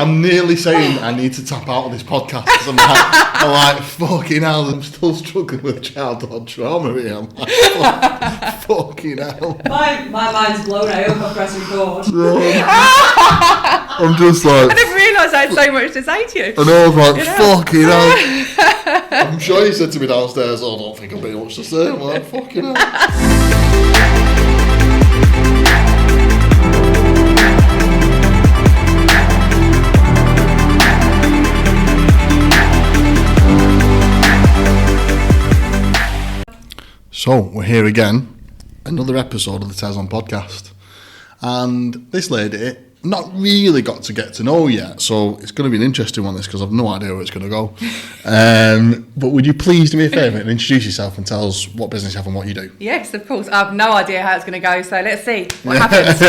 I'm nearly saying I need to tap out of this podcast. I'm like, fucking hell, I'm still struggling with childhood trauma here. I'm like, fucking hell. My mind's blown. I hope I press record. I'm just like... I didn't realise I had so much to say to you. And I was like, fucking hell. I'm sure you said to me downstairs, I don't think I've got much to say. I'm like, fucking hell. So, we're here again, another episode of the Tezlom podcast, and this lady, not really got to get to know yet, so it's going to be an interesting one, this, because I've no idea where it's going to go. But would you please do me a favour and introduce yourself and tell us what business you have and what you do? Yes, of course. I have no idea how it's going to go, so let's see what happens.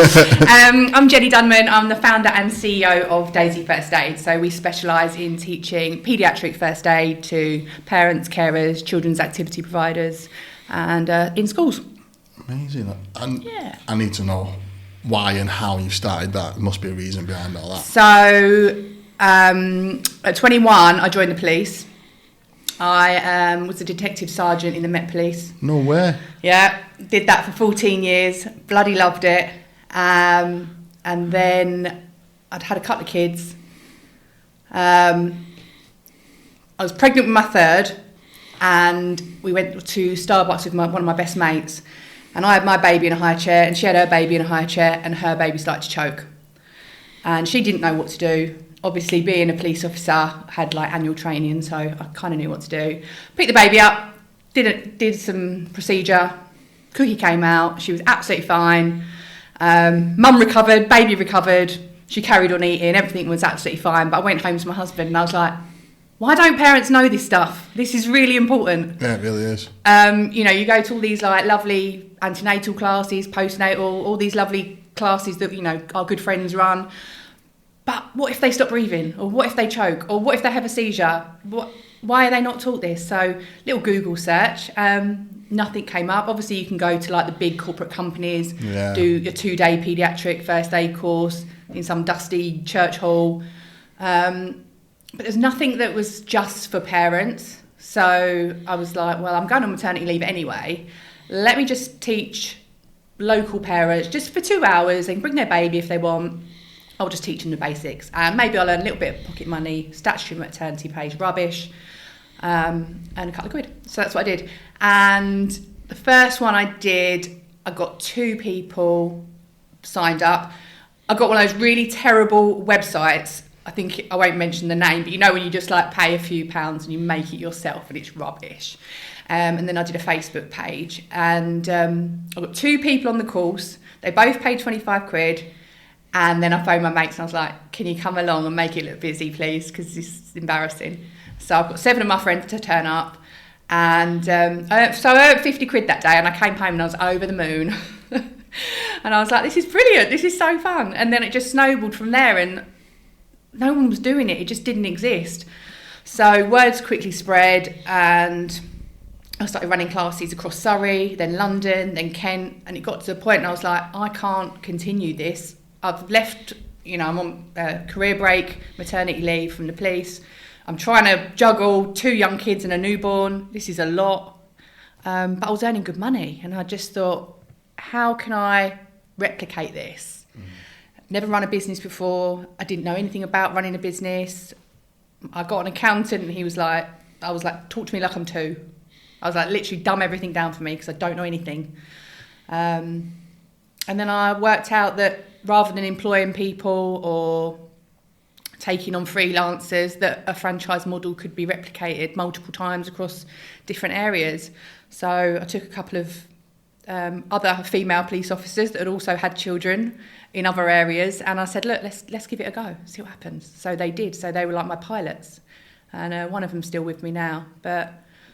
I'm Jenni Dunman. I'm the founder and CEO of Daisy First Aid. So we specialise in teaching paediatric first aid to parents, carers, children's activity providers, and in schools. Amazing. And I need to know why and how you started that. There must be a reason behind all that. So at 21, I joined the police. I was a detective sergeant in the Met Police. No way. Yeah, did that for 14 years. Bloody loved it. And then I'd had a couple of kids. I was pregnant with my third, and we went to Starbucks with one of my best mates. And I had my baby in a high chair, and she had her baby in a high chair, and her baby started to choke. And she didn't know what to do. Obviously, being a police officer, had like annual training, so I kind of knew what to do. Picked the baby up, did some procedure. Cookie came out. She was absolutely fine. Mum recovered, baby recovered. She carried on eating. Everything was absolutely fine. But I went home to my husband, and I was like, why don't parents know this stuff? This is really important. Yeah, it really is. You go to all these like lovely antenatal classes, postnatal, all these lovely classes that, our good friends run. But what if they stop breathing? Or what if they choke? Or what if they have a seizure? Why are they not taught this? So, little Google search, nothing came up. Obviously, you can go to like the big corporate companies, do your 2-day paediatric first aid course in some dusty church hall. But there's nothing that was just for parents. So I was like, well, I'm going on maternity leave anyway. Let me just teach local parents just for 2 hours. They can bring their baby if they want. I'll just teach them the basics. And maybe I'll earn a little bit of pocket money, statutory maternity pay, rubbish, and a couple of quid. So that's what I did. And the first one I did, I got 2 people signed up. I got one of those really terrible websites. I think I won't mention the name, but when you just like pay a few pounds and you make it yourself and it's rubbish. And then I did a Facebook page, and I got 2 people on the course. They both paid 25 quid. And then I phoned my mates and I was like, can you come along and make it look busy, please? Because this is embarrassing. So I've got 7 of my friends to turn up. And so I earned 50 quid that day, and I came home and I was over the moon. And I was like, this is brilliant. This is so fun. And then it just snowballed from there, and no one was doing it. It just didn't exist. So words quickly spread, and I started running classes across Surrey, then London, then Kent. And it got to the point and I was like, I can't continue this. I've left, I'm on career break, maternity leave from the police. I'm trying to juggle 2 young kids and a newborn. This is a lot. But I was earning good money. And I just thought, how can I replicate this? Never run a business before. I didn't know anything about running a business. I got an accountant, and I was like, talk to me like I'm 2. I was like, literally dumb everything down for me because I don't know anything. And then I worked out that rather than employing people or taking on freelancers, that a franchise model could be replicated multiple times across different areas. So I took a couple of other female police officers that had also had children in other areas, and I said, look, let's give it a go, see what happens. So they did. So they were like my pilots, and one of them's still with me now. But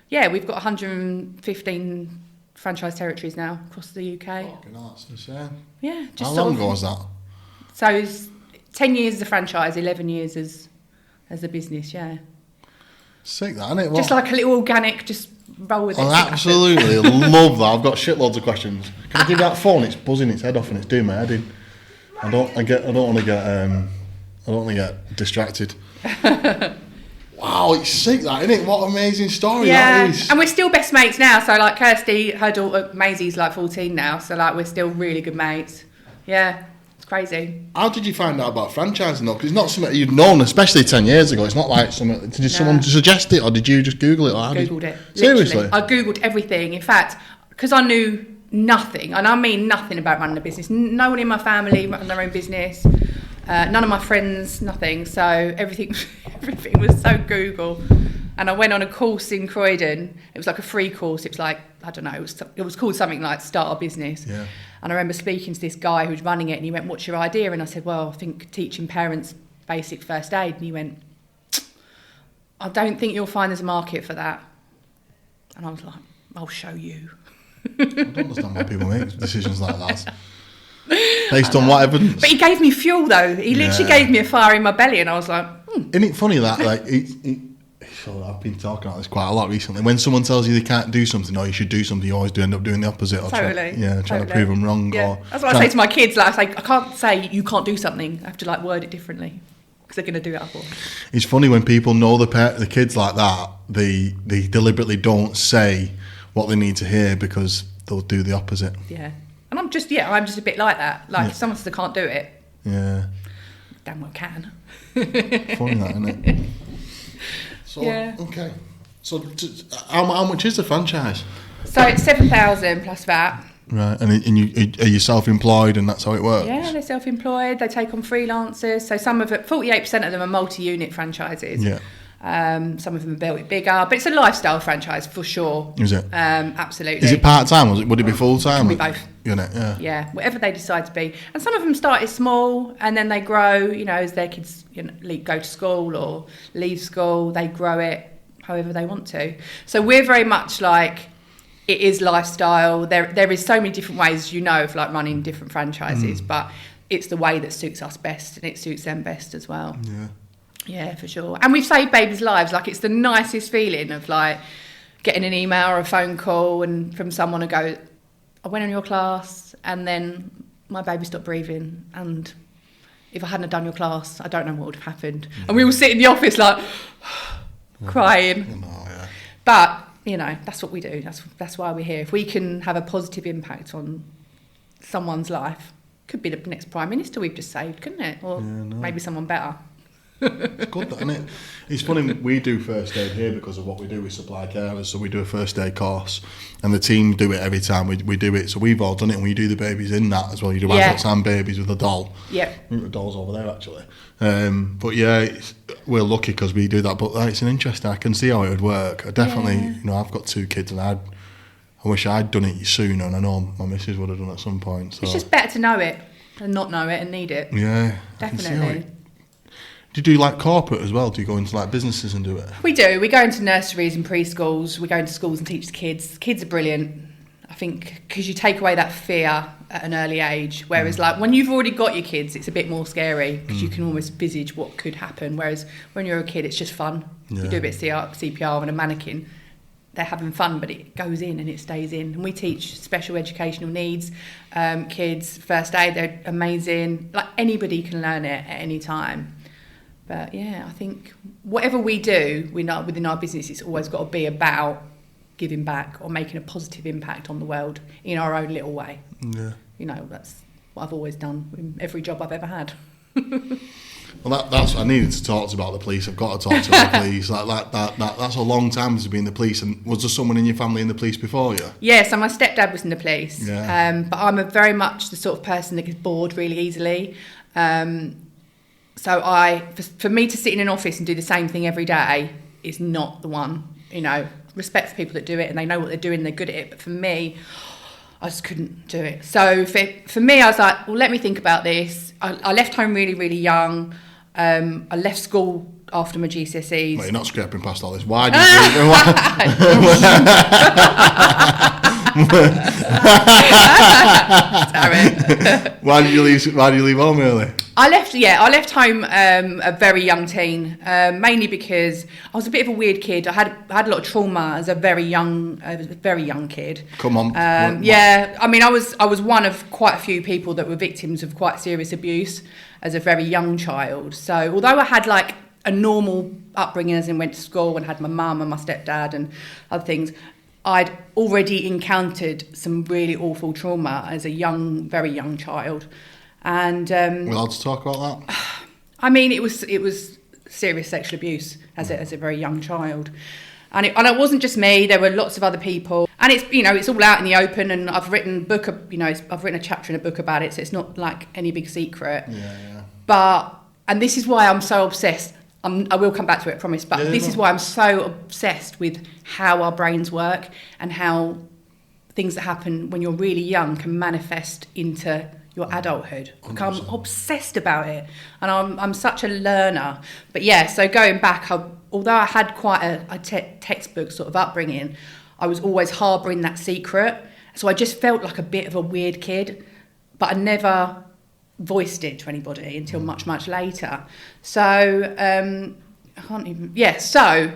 yeah, we've got 115 franchise territories now across the UK. Fucking hell, that's insane. Yeah. How long ago was that? So it's 10 years as a franchise, 11 years as a business, yeah. Sick that, isn't it? Just like a little organic, just roll with it. I absolutely love that. I've got shitloads of questions. Can I give you that phone? It's buzzing its head off and it's doing my head in. I don't want to get I don't want to get distracted. Wow, it's sick that, isn't it? What an amazing story that is. And we're still best mates now. So like Kirsty, her daughter Maisie's like 14 now. So like we're still really good mates. Yeah, it's crazy. How did you find out about franchising though? Because it's not something you'd known, especially 10 years ago. It's not like something. Did someone suggest it, or did you just Google it? Or Googled it. Seriously? Literally. I Googled everything. In fact, because I knew nothing, and I mean nothing about running a business. No one in my family run their own business. None of my friends, nothing. So everything was so Google. And I went on a course in Croydon. It was like a free course. It was like, I don't know, it was called something like Start a Business. Yeah. And I remember speaking to this guy who was running it, and he went, "What's your idea?" And I said, "Well, I think teaching parents basic first aid." And he went, "I don't think you'll find there's a market for that." And I was like, "I'll show you." I don't understand why people make decisions like that. Based on what evidence? But he gave me fuel though. He literally gave me a fire in my belly, and I was like, Isn't it funny that like so I've been talking about this quite a lot recently. When someone tells you they can't do something or you should do something, you always end up doing the opposite. Or totally. Trying to prove them wrong. Yeah. Or that's what I say to my kids. Like, I can't say you can't do something. I have to like word it differently because they're going to do it otherwise. It's funny when people know the kids like that. They deliberately don't say what they need to hear because they'll do the opposite. Yeah. And I'm just a bit like that. Like if someone says I can't do it, damn well can. Funny that, isn't it? So, okay. So how much is the franchise? So it's 7,000 plus VAT. Right, and are you self-employed and that's how it works? Yeah, they're self-employed. They take on freelancers. So 48% of them are multi-unit franchises. Yeah. Some of them are built bigger, but it's a lifestyle franchise for sure. Is it? Absolutely. Is it part-time? Would it be full-time? Can be both. Yeah, whatever they decide to be. And some of them started small and then they grow, as their kids go to school or leave school, they grow it however they want to. So we're very much like, it is lifestyle. There is so many different ways, of like running different franchises, but it's the way that suits us best and it suits them best as well. Yeah. Yeah, for sure. And we've saved babies' lives. Like, it's the nicest feeling of like getting an email or a phone call and from someone who goes, "I went on your class and then my baby stopped breathing, and if I hadn't have done your class, I don't know what would have happened." And we all sit in the office like crying. But that's what we do. That's why we're here. If we can have a positive impact on someone's life, could be the next Prime Minister we've just saved, couldn't it? Or maybe someone better. It's good, isn't it? It's funny, we do first aid here because of what we do. We supply carers, so we do a first aid course, and the team do it every time we do it. So we've all done it, and we do the babies in that as well. You do adults and babies with a doll. Yeah, I think the doll's over there actually. But we're lucky because we do that. But it's an interesting. I can see how it would work. I definitely, I've got 2 kids, and I wish I'd done it sooner, and I know my missus would have done it at some point. So. It's just better to know it than not know it and need it. Yeah, definitely. Do you do like corporate as well? Do you go into like businesses and do it? We do. We go into nurseries and preschools. We go into schools and teach the kids. Kids are brilliant, I think, because you take away that fear at an early age. Whereas like when you've already got your kids, it's a bit more scary because you can almost envisage what could happen. Whereas when you're a kid, it's just fun. Yeah. You do a bit of CPR on a mannequin. They're having fun, but it goes in and it stays in. And we teach special educational needs kids, first aid. They're amazing. Like anybody can learn it at any time. But yeah, I think whatever we do within our business, it's always got to be about giving back or making a positive impact on the world in our own little way. Yeah. That's what I've always done in every job I've ever had. Well, that's I needed to talk about the police. I've got to talk to the police. That's a long time to be in the police. And was there someone in your family in the police before you? Yeah, so my stepdad was in the police. Yeah. But I'm very much the sort of person that gets bored really easily. So for me to sit in an office and do the same thing every day is not the one. Respect for people that do it and they know what they're doing, they're good at it. But for me, I just couldn't do it. So for me, I was like, well, let me think about this. I left home really, really young. I left school after my GCSEs. Well, you're not scraping past all this. Why did you leave? Why did you leave home early? I left home a very young teen, mainly because I was a bit of a weird kid. I had a lot of trauma as a very young kid. Come on. Yeah, I mean, I was one of quite a few people that were victims of quite serious abuse as a very young child. So although I had like a normal upbringing, as in went to school and had my mum and my stepdad and other things, I'd already encountered some really awful trauma as a very young child. And we're allowed to talk about that? I mean, it was serious sexual abuse as a very young child, and it wasn't just me. There were lots of other people, and it's all out in the open. And I've written I've written a chapter in a book about it, so it's not like any big secret. Yeah. And this is why I'm so obsessed. I will come back to it, I promise. But this is why I'm so obsessed with how our brains work and how things that happen when you're really young can manifest into your adulthood. 100%. I'm obsessed about it, and I'm such a learner. But yeah, so going back, although I had quite a textbook sort of upbringing, I was always harbouring that secret. So I just felt like a bit of a weird kid, but I never voiced it to anybody until much, much later. So so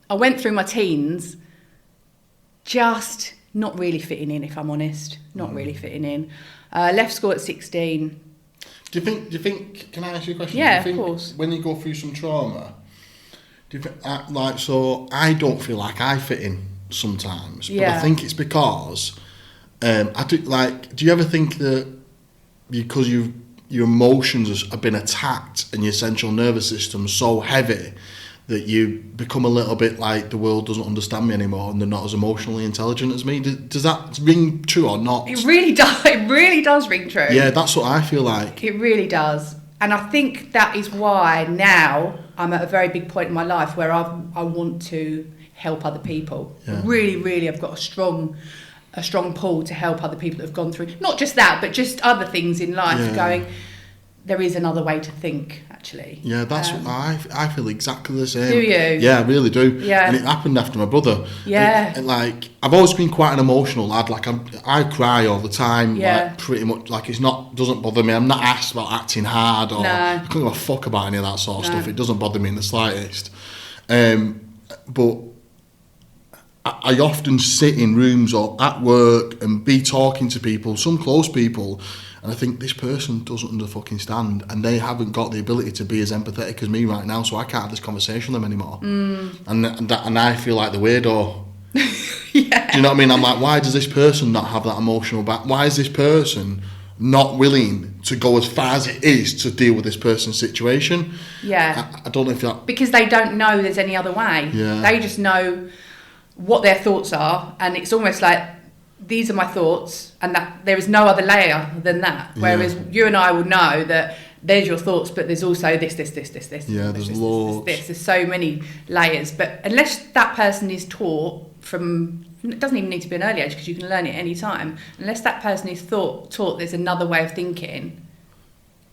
I went through my teens just not really fitting in, if I'm honest. Not really fitting in. Left school at 16. Do you think, can I ask you a question? Yeah, do you think of course. When you go through some trauma, do you think, so I don't feel like I fit in sometimes, but I think it's because, do you ever think that because your emotions have been attacked and your central nervous system so heavy that you become a little bit like the world doesn't understand me anymore and they're not as emotionally intelligent as me? Does that ring true or not? It really does. It really does ring true. Yeah, that's what I feel like. It really does. And I think that is why now I'm at a very big point in my life where I want to help other people. Yeah. Really, really, I've got a strong pull to help other people that have gone through, not just that, but just other things in life, going, there is another way to think, actually. Yeah, that's what I feel exactly the same. Do you? Yeah, I really do. Yeah. And it happened after my brother. Yeah. And I've always been quite an emotional lad. I cry all the time. Yeah. Like, pretty much, doesn't bother me. I'm not asked about acting hard or I couldn't give a fuck about any of that sort of stuff. It doesn't bother me in the slightest. But I often sit in rooms or at work and be talking to people, some close people, and I think this person doesn't understand, and they haven't got the ability to be as empathetic as me right now, so I can't have this conversation with them anymore. And I feel like the weirdo. Yeah. Do you know what I mean? I'm like, why does this person not have that emotional back? Why is this person not willing to go as far as it is to deal with this person's situation? Yeah. I don't know if that... Because they don't know there's any other way. Yeah. They just know what their thoughts are, and it's almost like, these are my thoughts, and that there is no other layer than that. Whereas you and I will know that there's your thoughts, but there's also this. Yeah, there's loads. There's so many layers. But unless that person is taught from, it doesn't even need to be an early age because you can learn it any time. Unless that person is taught there's another way of thinking,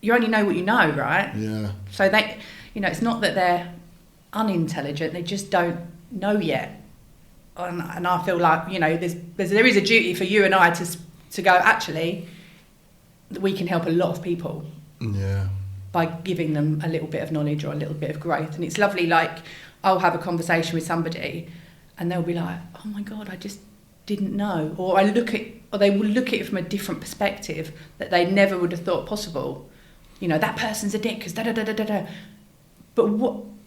you only know what you know, right? Yeah. So they, it's not that they're unintelligent; they just don't know yet. And I feel like there is a duty for you and I to go, actually, we can help a lot of people by giving them a little bit of knowledge or a little bit of growth. And it's lovely, like I'll have a conversation with somebody and they'll be like, oh my God, I just didn't know, or they will look at it from a different perspective that they never would have thought possible. That person's a dick because da da da da da da. But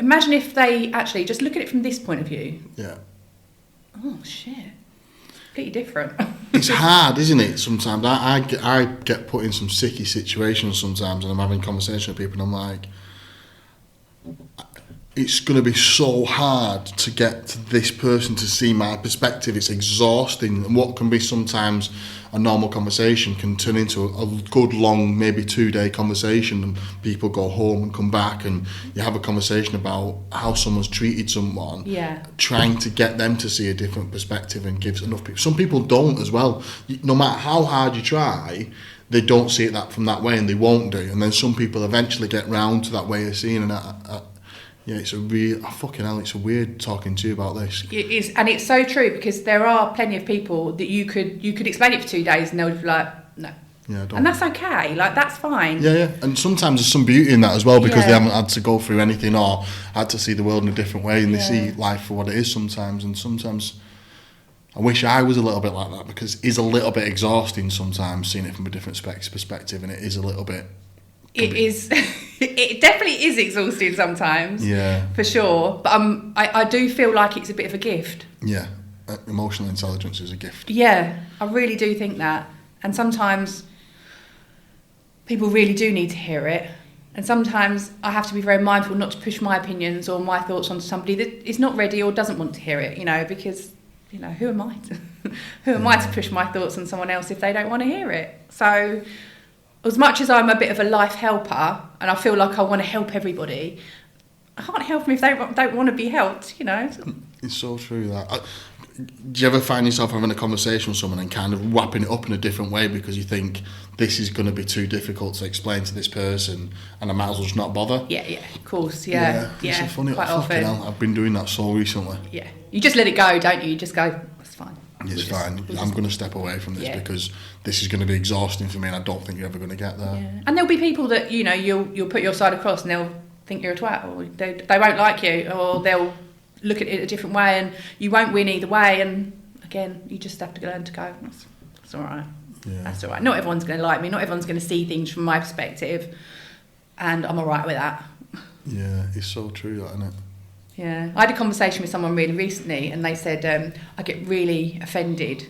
imagine if they actually just look at it from this point of view. Yeah. Oh shit! Completely different. It's hard, isn't it? Sometimes I get put in some sicky situations sometimes, and I'm having conversations with people, and I'm like, it's going to be so hard to get to this person to see my perspective. It's exhausting, and what can be sometimes a normal conversation can turn into a good long, maybe 2-day conversation, and people go home and come back and you have a conversation about how someone's treated someone, trying to get them to see a different perspective and gives enough people. Some people don't as well. No matter how hard you try, they don't see it from that way, and they won't do. And then some people eventually get round to that way of seeing it. Yeah, it's it's weird talking to you about this. It is, and it's so true, because there are plenty of people that you could explain it for 2 days and they would be like, no, Yeah, and that's okay. Like, that's fine. Yeah. And sometimes there's some beauty in that as well, because Yeah. they haven't had to go through anything or had to see the world in a different way, and they Yeah. see life for what it is sometimes. And sometimes I wish I was a little bit like that, because it's a little bit exhausting sometimes seeing it from a different perspective, and it is a little bit... It is. It definitely is exhausting sometimes. Yeah. For sure. But I do feel like it's a bit of a gift. Yeah. Emotional intelligence is a gift. Yeah, I really do think that. And sometimes people really do need to hear it. And sometimes I have to be very mindful not to push my opinions or my thoughts onto somebody that is not ready or doesn't want to hear it, because, who am I to push my thoughts on someone else if they don't want to hear it? So as much as I'm a bit of a life helper and I feel like I want to help everybody, I can't help them if they don't want to be helped, It's so true that. Do you ever find yourself having a conversation with someone and kind of wrapping it up in a different way because you think this is going to be too difficult to explain to this person and I might as well just not bother? Yeah, of course, yeah. It's so funny. Quite Fucking often. hell, I've been doing that so recently. Yeah, you just let it go, don't you? You just go, that's fine. It's fine. I'm going to step away from this because this is going to be exhausting for me, and I don't think you're ever going to get there. Yeah. And there'll be people that you'll put your side across, and they'll think you're a twat, or they won't like you, or they'll look at it a different way, and you won't win either way. And again, you just have to learn to go, that's all right. Yeah. That's all right. Not everyone's going to like me. Not everyone's going to see things from my perspective, and I'm all right with that. Yeah, it's so true, that, isn't it? Yeah, I had a conversation with someone really recently, and they said I get really offended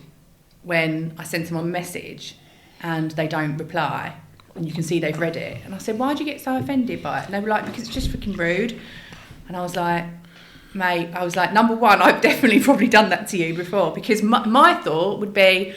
when I send someone a message and they don't reply, and you can see they've read it. And I said, why do you get so offended by it? And they were like, because it's just freaking rude. And I was like, mate, number one, I've definitely probably done that to you before, because my thought would be,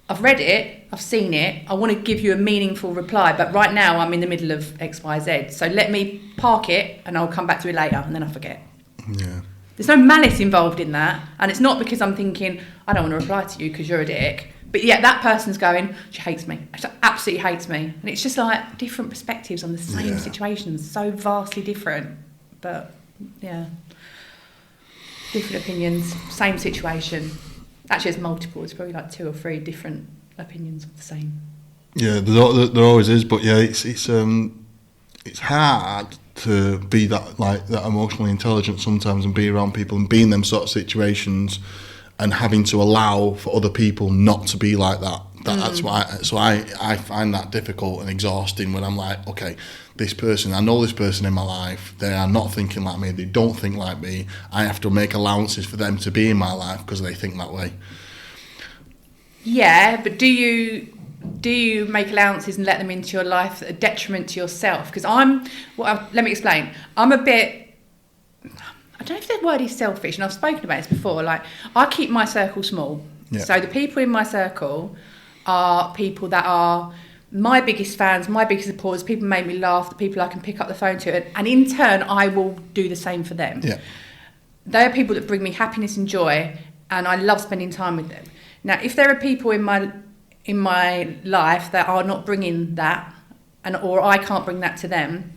I've read it, I've seen it, I want to give you a meaningful reply, but right now I'm in the middle of X, Y, Z. So let me park it and I'll come back to it later, and then I forget. Yeah. There's no malice involved in that, and it's not because I'm thinking I don't want to reply to you because you're a dick, but yet that person's going, she hates me, she absolutely hates me. And it's just like different perspectives on the same situation, so vastly different, but different opinions, same situation. Actually, there's multiple, it's probably like 2 or 3 different opinions of the same. Yeah, there always is, but yeah, it's hard to be that emotionally intelligent sometimes, and be around people and be in them sort of situations, and having to allow for other people not to be like that. That's why. So I find that difficult and exhausting when I'm like, okay, I know this person in my life, they are not thinking like me, they don't think like me. I have to make allowances for them to be in my life because they think that way. Yeah, but do you make allowances and let them into your life at a detriment to yourself? Because let me explain. I'm a bit, I don't know if the word is selfish, and I've spoken about this before. Like, I keep my circle small. Yeah. So the people in my circle are people that are my biggest fans, my biggest supporters, people who make me laugh, the people I can pick up the phone to, and in turn, I will do the same for them. Yeah. They are people that bring me happiness and joy, and I love spending time with them. Now, if there are people in my life that are not bringing that, or I can't bring that to them,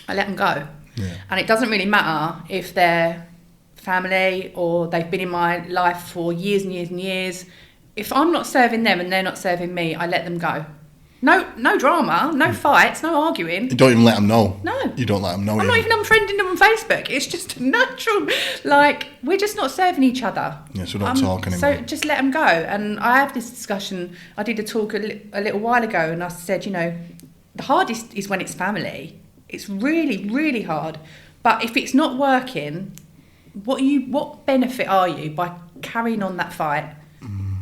I let them go. Yeah. And it doesn't really matter if they're family or they've been in my life for years and years and years. If I'm not serving them and they're not serving me, I let them go. No drama, no fights, no arguing. You don't even let them know. No. You don't let them know. I'm not even unfriending them on Facebook. It's just natural. Like, we're just not serving each other. Yeah, so don't talk anymore. So just let them go. And I have this discussion. I did a talk a little while ago, and I said, the hardest is when it's family. It's really, really hard. But if it's not working, what benefit are you by carrying on that fight?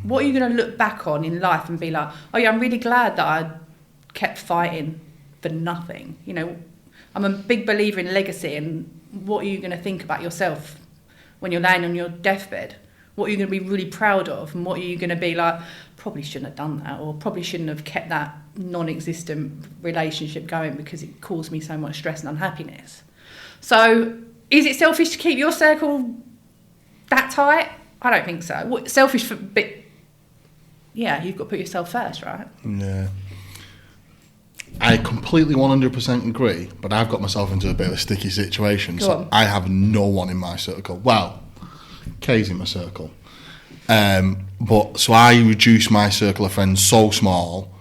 What are you going to look back on in life and be like, oh yeah, I'm really glad that I kept fighting for nothing. I'm a big believer in legacy, and what are you going to think about yourself when you're laying on your deathbed? What are you going to be really proud of, and what are you going to be like, probably shouldn't have done that, or probably shouldn't have kept that non-existent relationship going because it caused me so much stress and unhappiness. So is it selfish to keep your circle that tight? I don't think so. Selfish but yeah, you've got to put yourself first, right? Yeah. I completely 100% agree, but I've got myself into a bit of a sticky situation. So I have no one in my circle. Well, Kay's in my circle. But so I reduce my circle of friends so small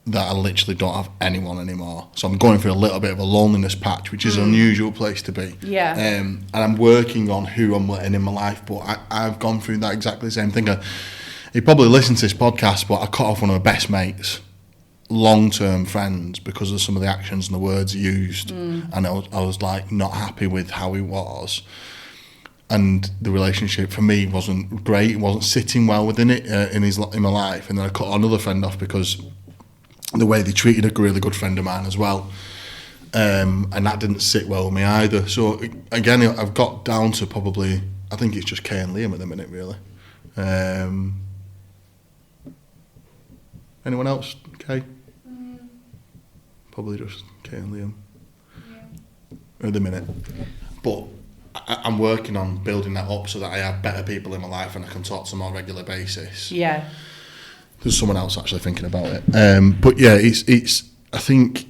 that I literally don't have anyone anymore. So I'm going through a little bit of a loneliness patch, which is an unusual place to be. Yeah. And I'm working on who I'm letting in my life, but I've gone through that exactly the same thing. He probably listened to this podcast, but I cut off one of my best mates, long-term friends, because of some of the actions and the words he used. And I was like not happy with how he was. And the relationship for me wasn't great. It wasn't sitting well within it in my life. And then I cut another friend off because the way they treated a really good friend of mine as well, and that didn't sit well with me either. So again, I've got down to probably, I think it's just Kay and Liam at the minute, really. Anyone else? Kay? Probably just Kay and Liam at the minute. But I'm working on building that up so that I have better people in my life and I can talk to them on a regular basis. Yeah. There's someone else actually thinking about it. But yeah, it's. I think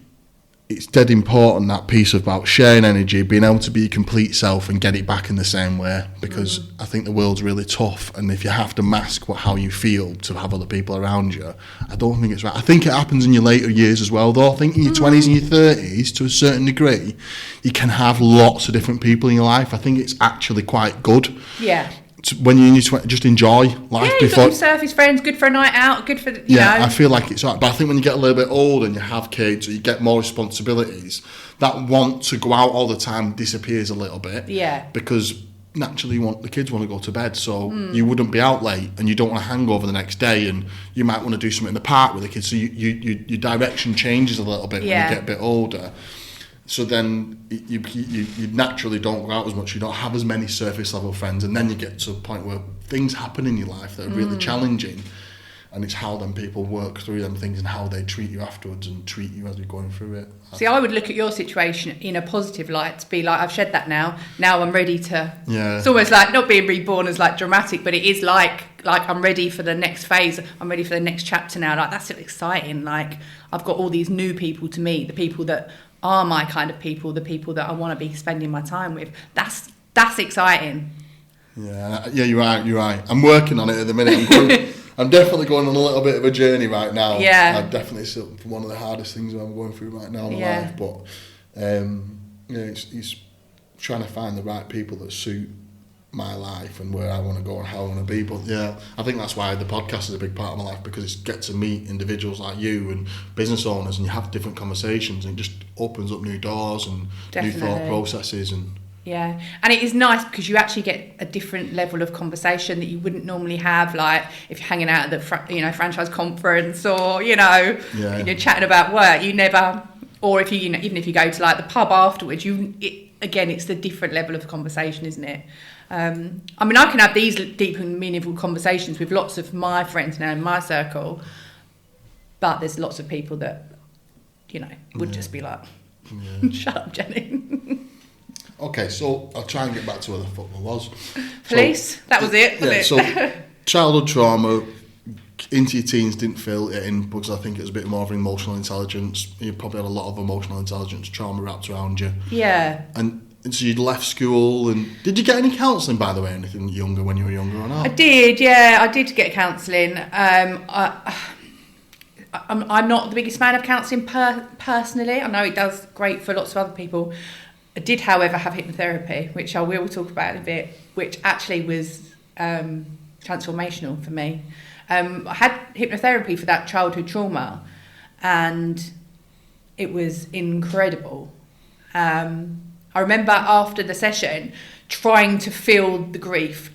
it's dead important, that piece about sharing energy, being able to be your complete self and get it back in the same way. Because I think the world's really tough, and if you have to mask how you feel to have other people around you, I don't think it's right. I think it happens in your later years as well, though. I think in your 20s and your 30s, to a certain degree, you can have lots of different people in your life. I think it's actually quite good. Yeah. When you're in your 20s, just enjoy life. Yeah, you've before. got some surface friends, good for a night out, good for, you know. I feel like it's right. But I think when you get a little bit older and you have kids or you get more responsibilities, that want to go out all the time disappears a little bit. Yeah. Because naturally the kids want to go to bed, so you wouldn't be out late and you don't want to hang over the next day, and you might want to do something in the park with the kids, so your direction changes a little bit when you get a bit older. So then you naturally don't go out as much, you don't have as many surface level friends, and then you get to a point where things happen in your life that are really challenging, and it's how then people work through them things and how they treat you afterwards and treat you as you're going through it. See, I would look at your situation in a positive light, to be like, I've shed that now I'm ready to, it's almost like not being reborn as like dramatic, but it is like I'm ready for the next phase, I'm ready for the next chapter now. Like, that's exciting. Like, I've got all these new people to meet, the people that are my kind of people, the people that I want to be spending my time with. That's exciting. Yeah, you're right. I'm working on it at the minute. I'm definitely going on a little bit of a journey right now. Yeah. I definitely still one of the hardest things I'm going through right now in my life. But it's trying to find the right people that suit my life and where I want to go and how I want to be. But yeah, I think that's why the podcast is a big part of my life, because it's get to meet individuals like you and business owners, and you have different conversations, and it just opens up new doors and new thought processes. And yeah, and it is nice because you actually get a different level of conversation that you wouldn't normally have, like if you're hanging out at the franchise conference, or and you're chatting about work. You never, or if you even if you go to like the pub afterwards, it's the different level of conversation, isn't it? I mean, I can have these deep and meaningful conversations with lots of my friends now in my circle, but there's lots of people that, would just be like, shut up, Jenny. Okay, so I'll try and get back to where the football was. Police, that was it, wasn't it? So childhood trauma, into your teens didn't fill it in, because I think it was a bit more of emotional intelligence. You probably had a lot of emotional intelligence trauma wrapped around you. Yeah. And so you'd left school, and did you get any counselling, by the way, anything younger when you were younger or not? I did, yeah, I did get counselling. I'm not the biggest fan of counselling personally. I know it does great for lots of other people. I did, however, have hypnotherapy, which I will talk about in a bit, which actually was transformational for me. I had hypnotherapy for that childhood trauma, and it was incredible. I remember after the session trying to feel the grief,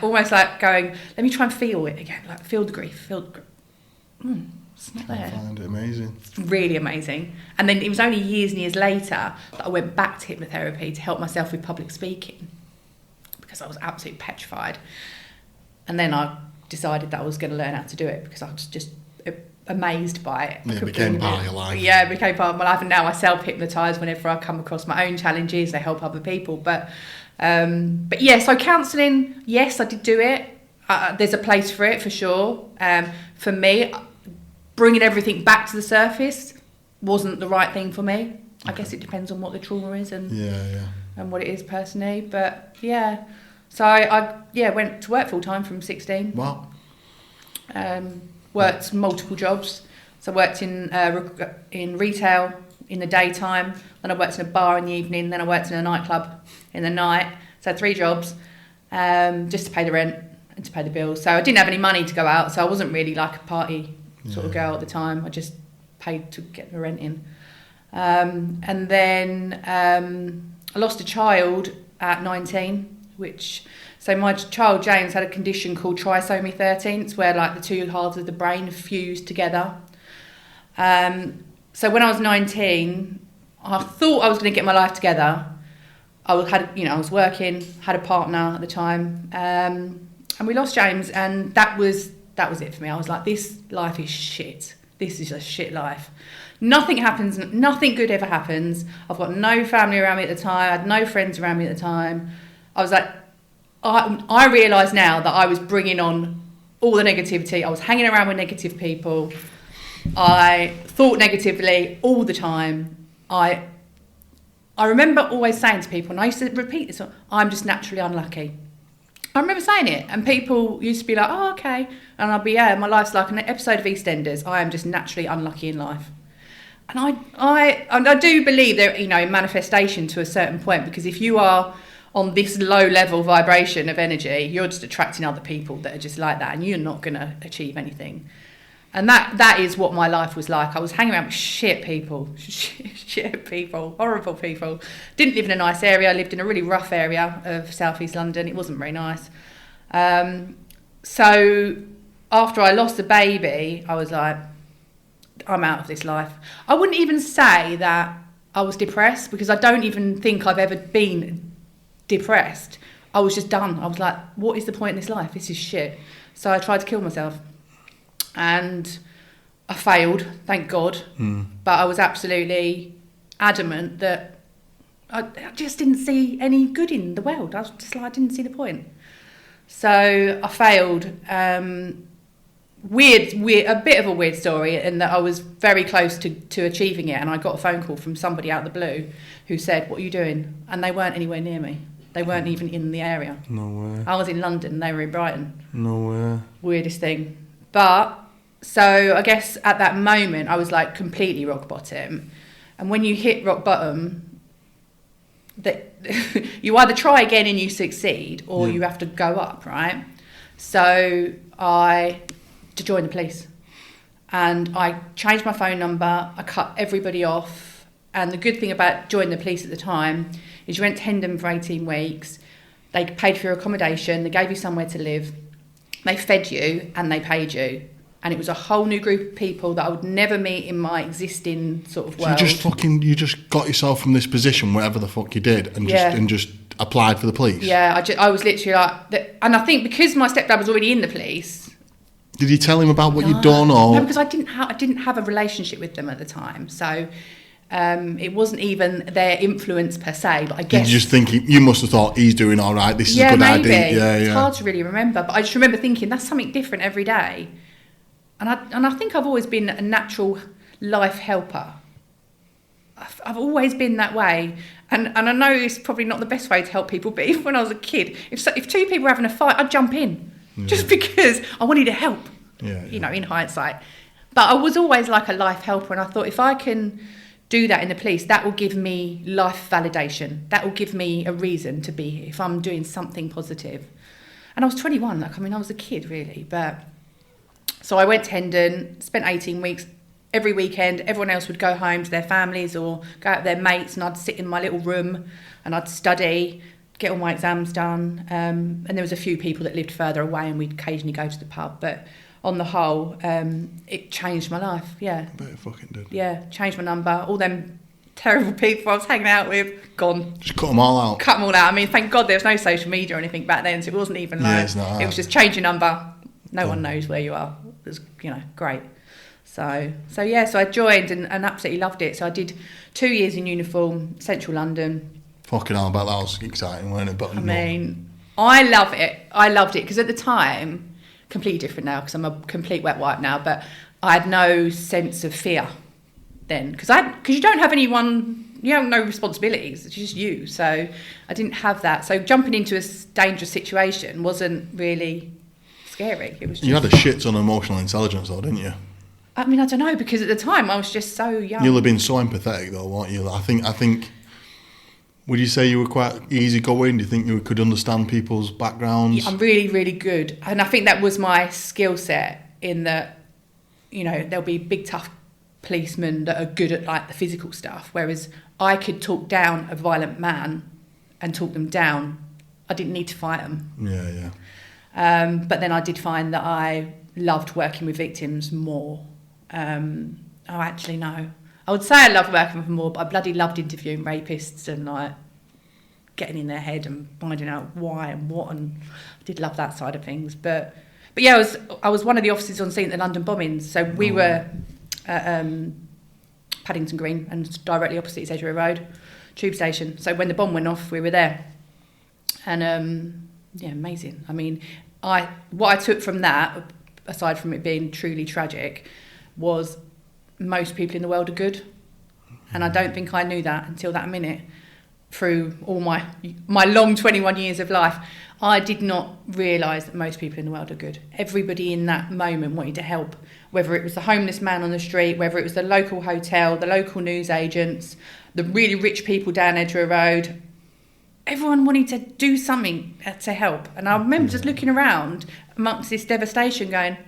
almost like going, let me try and feel it again, like feel the grief. It's not there. I find it amazing. It's really amazing. And then it was only years and years later that I went back to hypnotherapy to help myself with public speaking, because I was absolutely petrified. And then I decided that I was going to learn how to do it, because I was just amazed by it. Yeah, it became part of your life. Yeah, it became part of my life, and now I self-hypnotise whenever I come across my own challenges. I help other people. But yeah, so counselling, yes, I did do it. There's a place for it, for sure. For me, bringing everything back to the surface wasn't the right thing for me. I guess it depends on what the trauma is and what it is personally. But yeah, so I went to work full time from 16. Wow. Worked multiple jobs. So I worked in retail in the daytime, then I worked in a bar in the evening, then I worked in a nightclub in the night. So I had 3 jobs, just to pay the rent and to pay the bills. So I didn't have any money to go out, so I wasn't really like a party sort of girl at the time. I just paid to get the rent in. And then I lost a child at 19, so my child James had a condition called trisomy 13. It's where like the 2 halves of the brain fuse together. So when I was 19, I thought I was going to get my life together. I was working, had a partner at the time, and we lost James, and that was it for me. I was like, this life is shit. This is a shit life. Nothing happens, nothing good ever happens. I've got no family around me at the time. I had no friends around me at the time. I was like, I realise now that I was bringing on all the negativity. I was hanging around with negative people. I thought negatively all the time. I remember always saying to people, and I used to repeat this, I'm just naturally unlucky. I remember saying it, and people used to be like, oh, okay. And I'd be, yeah, my life's like an episode of EastEnders. I am just naturally unlucky in life. And I do believe there, in manifestation to a certain point, because if you are on this low level vibration of energy, you're just attracting other people that are just like that, and you're not going to achieve anything. And that is what my life was like. I was hanging around with shit people, horrible people. Didn't live in a nice area. I lived in a really rough area of southeast London. It wasn't very nice. So after I lost the baby, I was like, I'm out of this life. I wouldn't even say that I was depressed, because I don't even think I've ever been depressed. I was just done. I was like, what is the point in this life? This is shit. So I tried to kill myself. And I failed, thank God. But I was absolutely adamant that I just didn't see any good in the world. I was just like, I didn't see the point. So I failed. Weird, a bit of a weird story, in that I was very close to achieving it, and I got a phone call from somebody out of the blue who said, what are you doing? And they weren't anywhere near me. They weren't even in the area. No way. I was in London, they were in Brighton. No way. Weirdest thing. But so I guess at that moment I was like completely rock bottom, and when you hit rock bottom, that you either try again and you succeed, or you have to go up, right? So I to join the police, and I changed my phone number. I cut everybody off, and the good thing about joining the police at the time is you went to Hendon for 18 weeks. They paid for your accommodation, they gave you somewhere to live, they fed you, and they paid you. And it was a whole new group of people that I would never meet in my existing sort of world. So you just got yourself from this position, whatever the fuck you did, and just applied for the police. Yeah, I was literally like, and I think because my stepdad was already in the police. Did you tell him about what you'd done, or no? Because I didn't have a relationship with them at the time, so it wasn't even their influence per se. But I guess you just think you must have thought he's doing all right. This is a good maybe. idea. Yeah, it's hard to really remember, but I just remember thinking that's something different every day. And I think I've always been a natural life helper. I've always been that way. And I know it's probably not the best way to help people, but even when I was a kid, if 2 people were having a fight, I'd jump in. Just because I wanted to help, in hindsight. But I was always like a life helper, and I thought if I can do that in the police, that will give me life validation. That will give me a reason to be here if I'm doing something positive. And I was 21, I was a kid really, but... So I went to Hendon, spent 18 weeks. Every weekend, everyone else would go home to their families or go out with their mates, and I'd sit in my little room and I'd study, get all my exams done. And there was a few people that lived further away, and we'd occasionally go to the pub. But on the whole, it changed my life, yeah. I bet it fucking did. Yeah, changed my number. All them terrible people I was hanging out with, gone. Just cut them all out. Cut them all out. I mean, thank God there was no social media or anything back then, so it wasn't even like... it was just change your number. No one knows where you are. It was, great. So I joined and absolutely loved it. So I did 2 years in uniform, central London. Fucking hell, that was exciting, wasn't it? But I love it. I loved it because at the time, completely different now because I'm a complete wet wipe now, but I had no sense of fear then because you don't have anyone, you have no responsibilities, it's just you. So I didn't have that. So jumping into a dangerous situation wasn't really... scary. It was just... You had a shit ton of emotional intelligence though, didn't you? I mean, I don't know, because at the time I was just so young. You'll have been so empathetic though, weren't you? I think. Would you say you were quite easygoing? Do you think you could understand people's backgrounds? Yeah, I'm really, really good. And I think that was my skill set, in that, you know, there'll be big, tough policemen that are good at, like, the physical stuff, whereas I could talk down a violent man and talk them down. I didn't need to fight them. Yeah. But then I did find that I loved working with victims more. Actually, no. I would say I loved working with them more, but I bloody loved interviewing rapists and, like, getting in their head and finding out why and what, and I did love that side of things. But yeah, I was one of the officers on scene at the London bombings, so we were at Paddington Green and directly opposite Edgware Road tube station. So when the bomb went off, we were there, and yeah, amazing. I mean, what I took from that, aside from it being truly tragic, was most people in the world are good, and I don't think I knew that until that minute. Through all my long 21 years of life, I did not realise that most people in the world are good. Everybody in that moment wanted to help, whether it was the homeless man on the street, whether it was the local hotel, the local news agents, the really rich people down Edgware Road. Everyone wanted to do something to help. And I remember just looking around amongst this devastation going,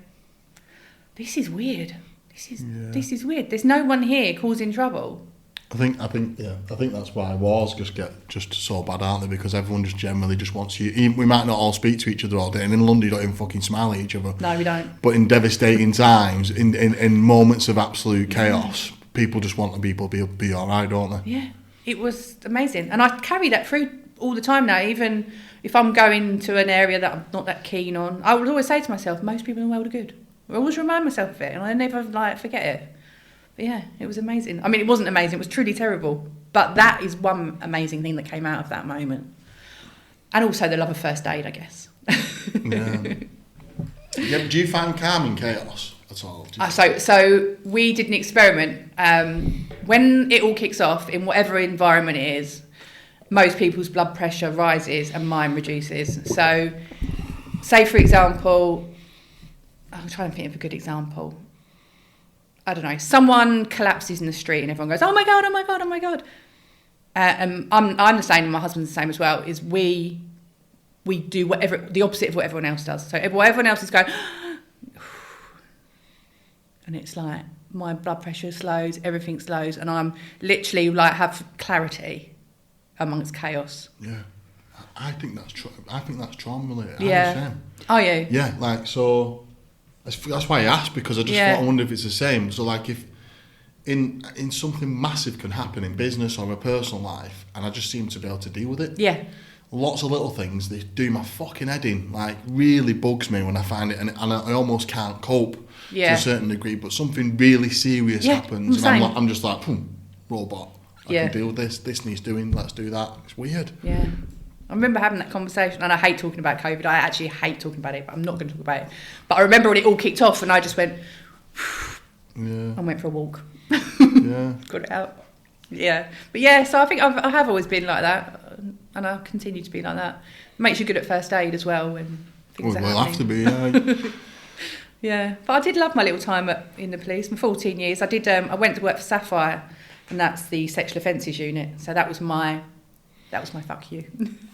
this is weird. This is weird. There's no one here causing trouble. I think that's why wars get so bad, aren't they? Because everyone just generally just wants you. We might not all speak to each other all day, and in London you don't even fucking smile at each other. No, we don't. But in devastating times, in moments of absolute chaos, people just want to be all right, don't they? Yeah, it was amazing, and I carry that through all the time now. Even if I'm going to an area that I'm not that keen on, I would always say to myself, most people in the world are good. I always remind myself of it, and I never forget it. But yeah, it was amazing. I mean, it wasn't amazing, it was truly terrible. But that is one amazing thing that came out of that moment. And also the love of first aid, I guess. Yeah, do you find calm in chaos at all? So we did an experiment. When it all kicks off, in whatever environment it is, most people's blood pressure rises and mine reduces. So, say for example, I'm trying to think of a good example. I don't know, someone collapses in the street and everyone goes, oh my God, oh my God, oh my God. And I'm the same, and my husband's the same as well, is we do the opposite of what everyone else does. So what everyone else is going, and it's like, my blood pressure slows, everything slows, and I'm literally like have clarity amongst chaos. Yeah. I think that's trauma related. Yeah. Are you? Yeah, like, so... That's why I asked, because I just thought, I wonder if it's the same. So, like, if in something massive can happen in business or a personal life, and I just seem to be able to deal with it. Yeah. Lots of little things, they do my fucking head in. Like, really bugs me when I find it, and I almost can't cope to a certain degree. But something really serious happens, and I'm just like, robot. I can deal with this. This needs doing. Let's do that. It's weird. Yeah. I remember having that conversation, and I hate talking about COVID. I actually hate talking about it, but I'm not going to talk about it. But I remember when it all kicked off, and I just went, and went for a walk. Got it out. Yeah. But yeah, so I think I have always been like that, and I'll continue to be like that. It makes you good at first aid as well when things are happening. We'll have to be, yeah. Yeah. But I did love my little time in the police. My 14 years. I went to work for Sapphire, and that's the sexual offences unit. So that was my fuck you.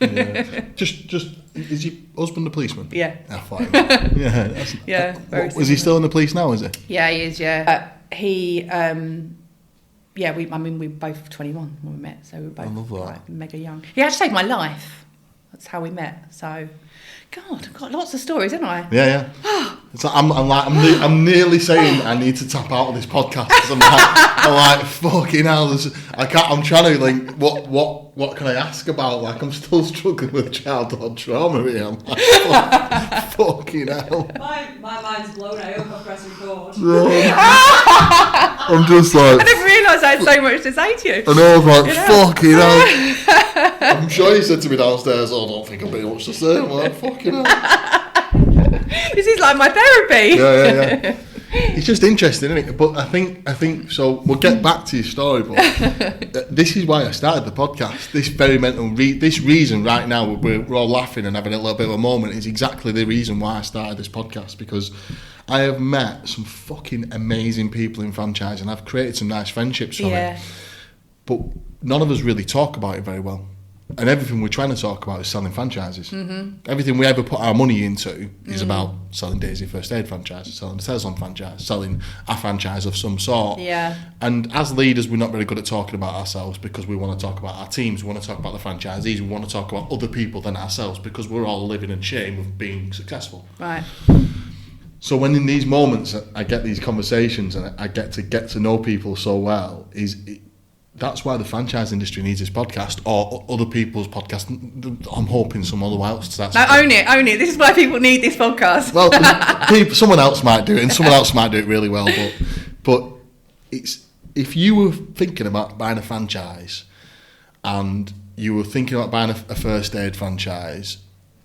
Yeah. Just is your husband a policeman? Yeah. Fine. Is he still in the police now, is he? Yeah, he is, yeah. We were both 21 when we met, so we were both like, mega young. He actually saved my life. That's how we met. So, God, I've got lots of stories, haven't I? Yeah. It's like, I'm nearly saying I need to tap out of this podcast. I'm like fucking hell. I'm trying to like what can I ask about? Like, I'm still struggling with childhood trauma here. I'm like, fucking hell. My mind's blown. I hope I press record. I'm just like, I didn't realise I had so much to say to you. And I was like, fucking hell. I'm sure you said to me downstairs, I don't think I've been much to say. I'm like, fucking hell. This is like my therapy. Yeah. It's just interesting, isn't it? But I think so. We'll get back to your story, but this is why I started the podcast. This very this reason right now we're all laughing and having a little bit of a moment is exactly the reason why I started this podcast, because I have met some fucking amazing people in franchising. I've created some nice friendships from it. But none of us really talk about it very well. And everything we're trying to talk about is selling franchises. Everything we ever put our money into is about selling Daisy First Aid franchise, selling a Tezlom franchise, selling a franchise of some sort. And as leaders, we're not very good at talking about ourselves because we want to talk about our teams, we want to talk about the franchisees, we want to talk about other people than ourselves because we're all living in shame of being successful. Right. So when in these moments I get these conversations and I get to know people so well, that's why the franchise industry needs this podcast or other people's podcast. I'm hoping some other else starts. No, own it. This is why people need this podcast. Well, someone else might do it, and someone else might do it really well. But it's if you were thinking about buying a franchise, and you were thinking about buying a first aid franchise,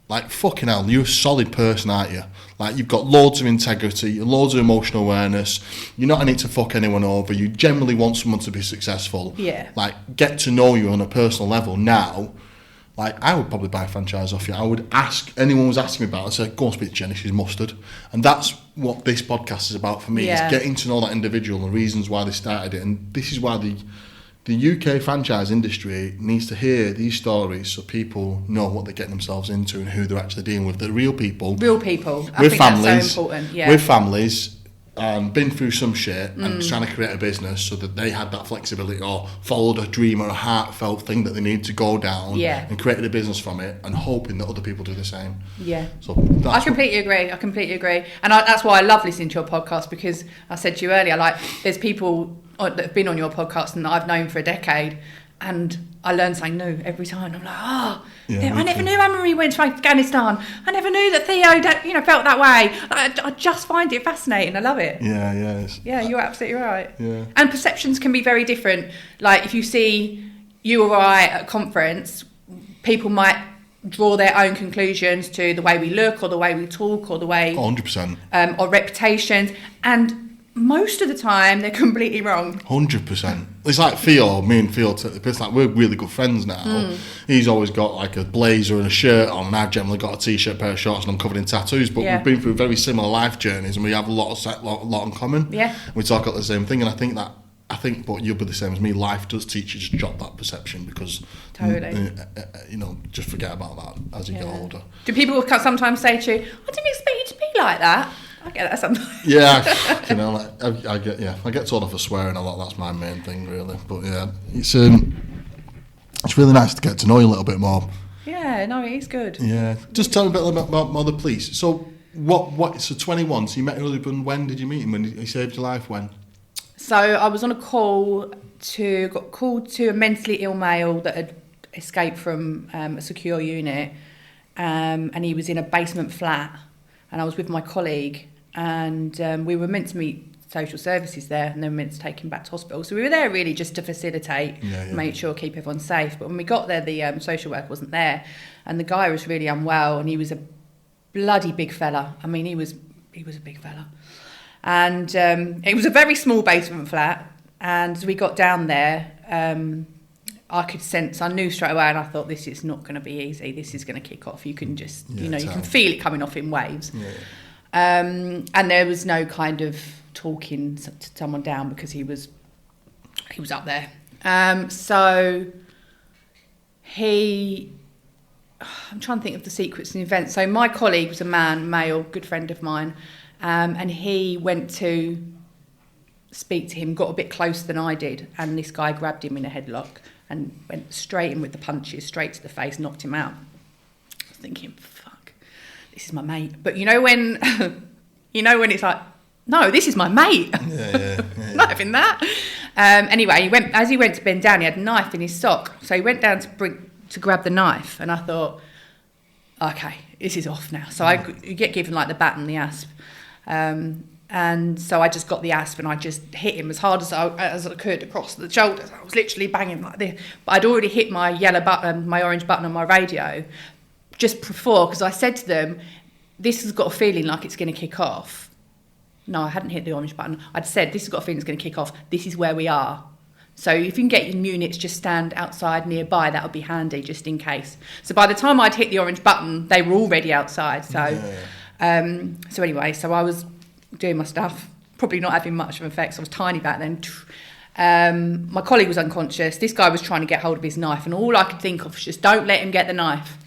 like fucking hell, you're a solid person, aren't you? Like you've got loads of integrity, loads of emotional awareness. You're not in it to fuck anyone over. You generally want someone to be successful. Yeah. Like get to know you on a personal level now. Like I would probably buy a franchise off you. I would ask anyone who's asking me about it. I'd say, go and speak to Jenni. She's mustard. And that's what this podcast is about for me. Is getting to know that individual and the reasons why they started it. And this is why the UK franchise industry needs to hear these stories so people know what they're getting themselves into and who they're actually dealing with. They're real people. Real people. I with think families, that's so important. Yeah. With families, been through some shit and trying to create a business so that they had that flexibility or followed a dream or a heartfelt thing that they need to go down and created a business from it and hoping that other people do the same. Yeah. So I completely agree. And that's why I love listening to your podcast because I said to you earlier, like there's people that have been on your podcast and that I've known for a decade and I learn something new every time. I'm like, I never knew Anne-Marie went to Afghanistan. I never knew that Theo, felt that way. I just find it fascinating. I love it. Yeah, you're absolutely right. Yeah. And perceptions can be very different. Like if you see you or I at a conference, people might draw their own conclusions to the way we look or the way we talk or the way 100% or reputations, and most of the time they're completely wrong. 100%. It's like Theo, me and Theo, it's like we're really good friends now. He's always got like a blazer and a shirt on and I've generally got a t-shirt, pair of shorts and I'm covered in tattoos, but we've been through very similar life journeys and we have a lot in common. We talk about the same thing, and I think but you'll be the same as me, life does teach you to drop that perception because just forget about that as you get older. Do people sometimes say to you, I didn't expect you to be like that? I get that sometimes. I get told off for swearing a lot. That's my main thing, really. But yeah, it's really nice to get to know you a little bit more. Yeah, no, it is good. Yeah, just tell me a bit about the police. So So 21. So you met your husband. When did you meet him? When he saved your life? When? So I was on a got called to a mentally ill male that had escaped from a secure unit, and he was in a basement flat. And I was with my colleague, and we were meant to meet social services there, and then meant to take him back to hospital. So we were there really just to facilitate, make sure, keep everyone safe. But when we got there, the social worker wasn't there, and the guy was really unwell, and he was a bloody big fella. I mean, he was a big fella, and it was a very small basement flat. And as we got down there, I knew straight away, and I thought, this is not going to be easy. This is going to kick off. You can just, you can feel it coming off in waves. And there was no kind of talking to someone down because he was up there. So I'm trying to think of the sequence and events. So my colleague was a male, good friend of mine, and he went to speak to him, got a bit closer than I did, and this guy grabbed him in a headlock and went straight in with the punches, straight to the face, knocked him out. I was thinking, fuck, this is my mate. But you know when it's like, no, this is my mate. Not having that. Anyway, he went to bend down, he had a knife in his sock. So he went down to grab the knife, and I thought, okay, this is off now. So you get given like the bat and the asp. And so I just got the asp and I just hit him as hard as I could across the shoulders. I was literally banging like this. But I'd already hit my yellow button, my orange button on my radio just before, because I said to them, this has got a feeling like it's going to kick off. No, I hadn't hit the orange button. I'd said, this has got a feeling it's going to kick off. This is where we are. So if you can get your units just stand outside nearby, that would be handy just in case. So by the time I'd hit the orange button, they were already outside. So anyway, so I was doing my stuff, probably not having much of an effect. So I was tiny back then. My colleague was unconscious. This guy was trying to get hold of his knife, and all I could think of was just don't let him get the knife.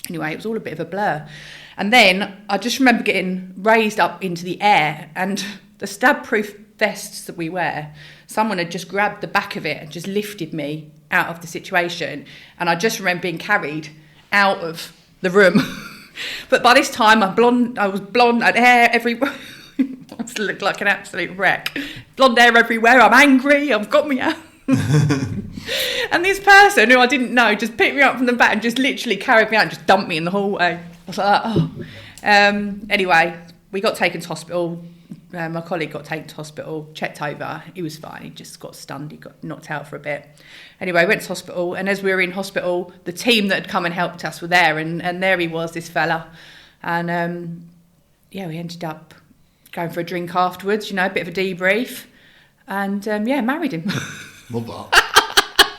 Anyway, it was all a bit of a blur. And then I just remember getting raised up into the air, and the stab-proof vests that we wear, someone had just grabbed the back of it and just lifted me out of the situation. And I just remember being carried out of the room. But by this time, I was blonde, I had hair everywhere. I looked like an absolute wreck. Blonde hair everywhere, I'm angry, I've got me out. And this person who I didn't know just picked me up from the back and just literally carried me out and just dumped me in the hallway. I was like, oh. Anyway, we got taken to hospital. My colleague got taken to hospital, checked over. He was fine. He just got stunned. He got knocked out for a bit. Anyway, went to hospital. And as we were in hospital, the team that had come and helped us were there. And there he was, this fella. And, we ended up going for a drink afterwards, a bit of a debrief. And, married him. Love that.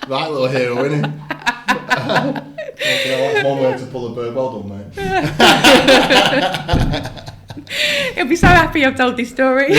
Right little hero, isn't he? That's one way to pull a bird. Well done, mate. He'll be so happy I've told this story. We'll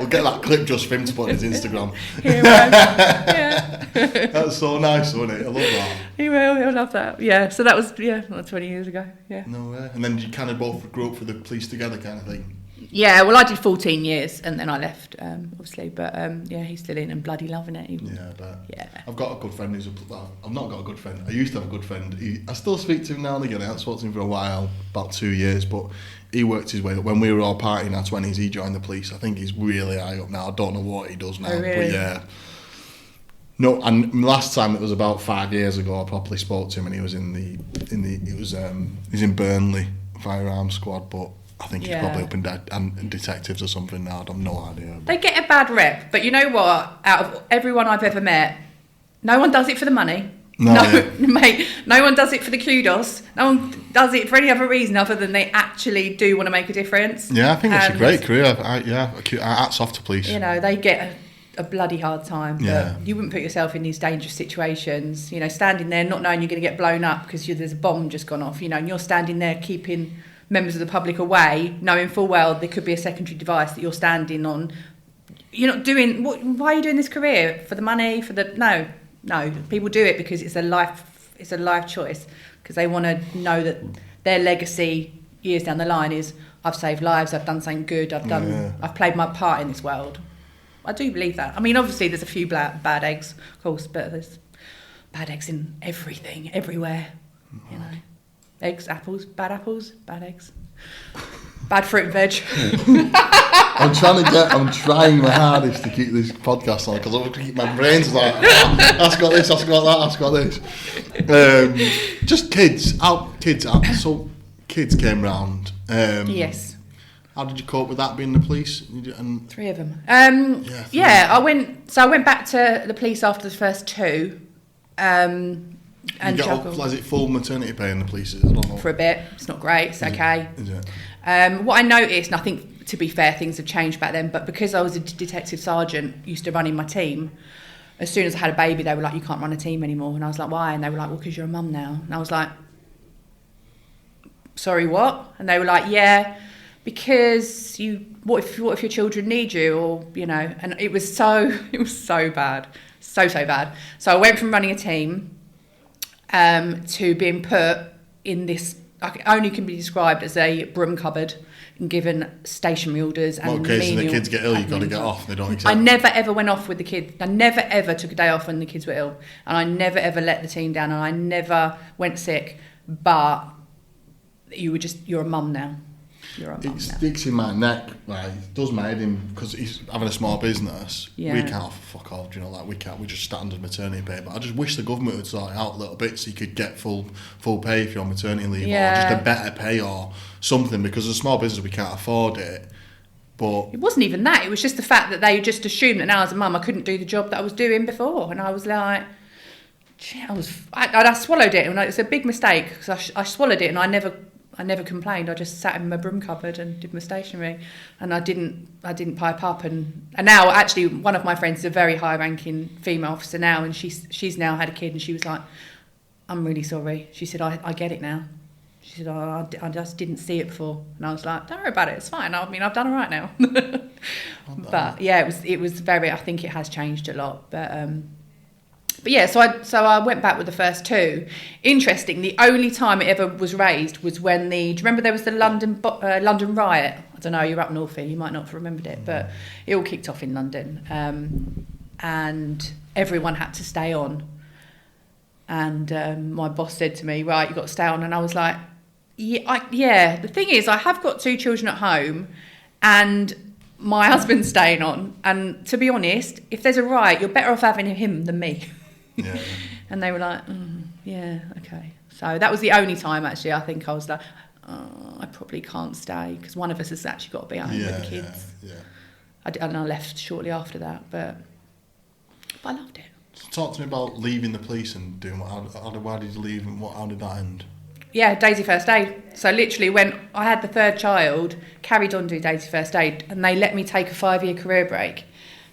get that clip just for him to put on his Instagram. He will. Yeah. That's so nice, wasn't it? I love that. He will. He'll love that. Yeah. So that was 20 years ago. Yeah. No way. And then you kind of both grew up for the police together, kind of thing. Yeah. Well, I did 14 years and then I left, obviously. But he's still in and bloody loving it. Yeah, I bet. Yeah. I've got a good friend I've not got a good friend. I used to have a good friend. I still speak to him now and again. I haven't spoken to him for a while, about 2 years, but he worked his way up. When we were all partying in our 20s, he joined the police. I think he's really high up now. I don't know what he does now, oh, really? But yeah. No, and last time it was about 5 years ago. I properly spoke to him, and he was he's in Burnley firearms squad, but I think he's probably up in detectives or something now. I have no idea. They get a bad rep, but you know what? Out of everyone I've ever met, no one does it for the money. Mate, no one does it for the kudos. No one does it for any other reason other than they actually do want to make a difference. Yeah, I think it's a great career. Hats off to police. They get a bloody hard time. But yeah. You wouldn't put yourself in these dangerous situations. Standing there not knowing you're going to get blown up because there's a bomb just gone off. And you're standing there keeping members of the public away, knowing full well there could be a secondary device that you're standing on. You're not doing. Why are you doing this career for the money? No, people do it because it's a life choice, because they want to know that their legacy years down the line is I've saved lives, I've done something good, I've played my part in this world. I do believe that. I mean, obviously there's a few bad eggs, of course, but there's bad eggs in everything, everywhere. Eggs, apples, bad eggs, bad fruit and veg. I'm trying my hardest to keep this podcast on, because my brain's like, ask got this, ask got that, ask got this. Just kids. So kids came round. Yes. How did you cope with that, being the police? And 3 of them. I went back to the police after the first 2. And is it full maternity pay in the police? I don't know. For a bit. It's not great. It's okay. Is it? What I noticed, and I think, to be fair, things have changed back then, but because I was a detective sergeant, used to run in my team, as soon as I had a baby, they were like, you can't run a team anymore. And I was like, why? And they were like, well, because you're a mum now. And I was like, sorry, what? And they were like, yeah, because what if your children need you? Or, and it was so bad. So bad. So I went from running a team to being put in this, only can be described as a broom cupboard, and given stationary orders. And so the kids get ill, you've got to get off. They don't accept. I never ever went off with the kids. I never ever took a day off when the kids were ill, and I never ever let the team down, and I never went sick. But you're a mum now. It sticks in my neck, it does my head in, because he's having a small business. Yeah. We can't fuck off, we just standard maternity pay. But I just wish the government would sort it out a little bit so you could get full pay if you're on maternity leave, or just a better pay or something, because as a small business we can't afford it. But it wasn't even that, it was just the fact that they just assumed that now as a mum I couldn't do the job that I was doing before, and I was like, I swallowed it, and it's a big mistake, because I swallowed it, and I never complained. I just sat in my broom cupboard and did my stationery, and I didn't pipe up. And now, actually, one of my friends is a very high-ranking female officer now, and she's now had a kid, and she was like, "I'm really sorry." She said, "I get it now." She said, oh, I just didn't see it before. And I was like, don't worry about it, it's fine. I mean, I've done all right now. But yeah, it was very, I think it has changed a lot. But yeah, so I went back with the first two. Interesting, the only time it ever was raised was when do you remember there was the London riot? I don't know, you're up north here, you might not have remembered it, but it all kicked off in London. And everyone had to stay on. And my boss said to me, right, you've got to stay on. And I was like, yeah. The thing is, I have got 2 children at home and my husband's staying on. And to be honest, if there's a riot, you're better off having him than me. Yeah. And they were like, yeah, okay. So that was the only time, actually, I think I was like, I probably can't stay because one of us has actually got to be home with the kids. Yeah. And I left shortly after that, but I loved it. So talk to me about leaving the police and doing why did you leave and how did that end? Yeah, Daisy First Aid. So literally when I had the third child, carried on doing Daisy First Aid, and they let me take a 5-year career break.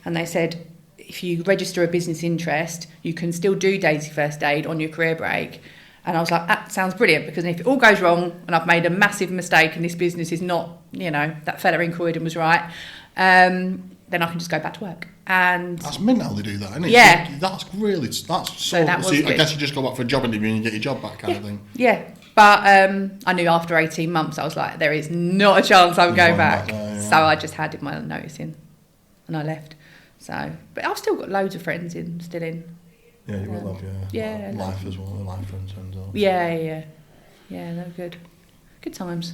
And they said, if you register a business interest, you can still do Daisy First Aid on your career break. And I was like, that sounds brilliant, because if it all goes wrong and I've made a massive mistake and this business is not, that fella in Croydon was right, then I can just go back to work. And that's mint how they do that, isn't it? Yeah. That's so that was good. I guess you just go back for a job interview and you get your job back kind of thing. Yeah. But I knew after 18 months, I was like, there is not a chance I'm going back. So I just handed my notice in and I left. So, but I've still got loads of friends still in. Yeah, you will have, yeah. Life as well, life friends as well. Yeah, they're good. Good times.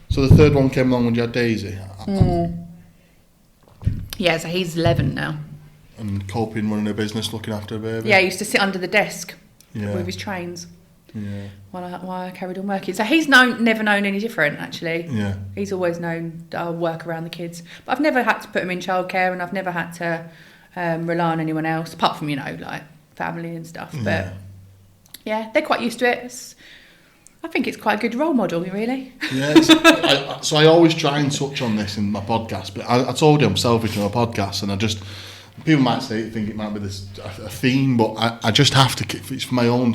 So the third one came along when you had Daisy? Yeah, so he's 11 now. And coping, running a business, looking after a baby? Yeah, he used to sit under the desk with his trains. Yeah. While I carried on working. So he's never known any different, actually. Yeah. He's always known that I'll work around the kids. But I've never had to put him in childcare, and I've never had to rely on anyone else, apart from, like, family and stuff. But, yeah, they're quite used to it. I think it's quite a good role model, really. Yeah. So I always try and touch on this in my podcast, but I told you I'm selfish in my podcast, and people might think it might be a theme, but I just have to, it's for my own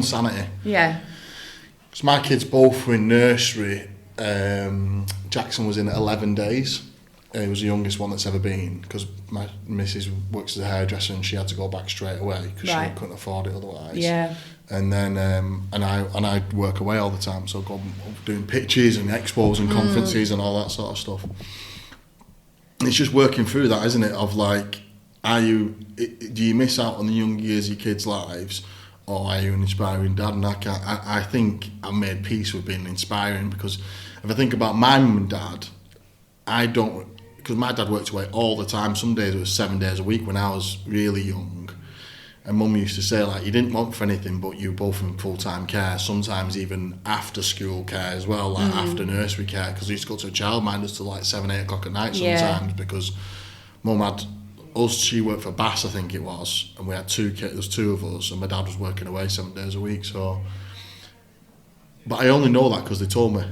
sanity. Yeah. Because my kids both were in nursery. Jackson was in at 11 days. He was the youngest one that's ever been, because my missus works as a hairdresser and she had to go back straight away because she couldn't afford it otherwise. Yeah. And then and I work away all the time, so go doing pitches and expos and conferences and all that sort of stuff. And it's just working through that, isn't it? Of like, do you miss out on the young years of your kids' lives, or are you an inspiring dad? And I think I made peace with being inspiring, because if I think about my mum and dad, because my dad worked away all the time. Some days it was 7 days a week when I was really young. And mum used to say, like, you didn't want for anything, but you were both in full-time care, sometimes even after-school care as well, like after nursery care, because we used to go to a childminders till like 7, 8 o'clock at night sometimes, because mum had us, she worked for Bass, I think it was, and we had 2 kids, there's 2 of us, and my dad was working away 7 days a week, so... But I only know that because they told me.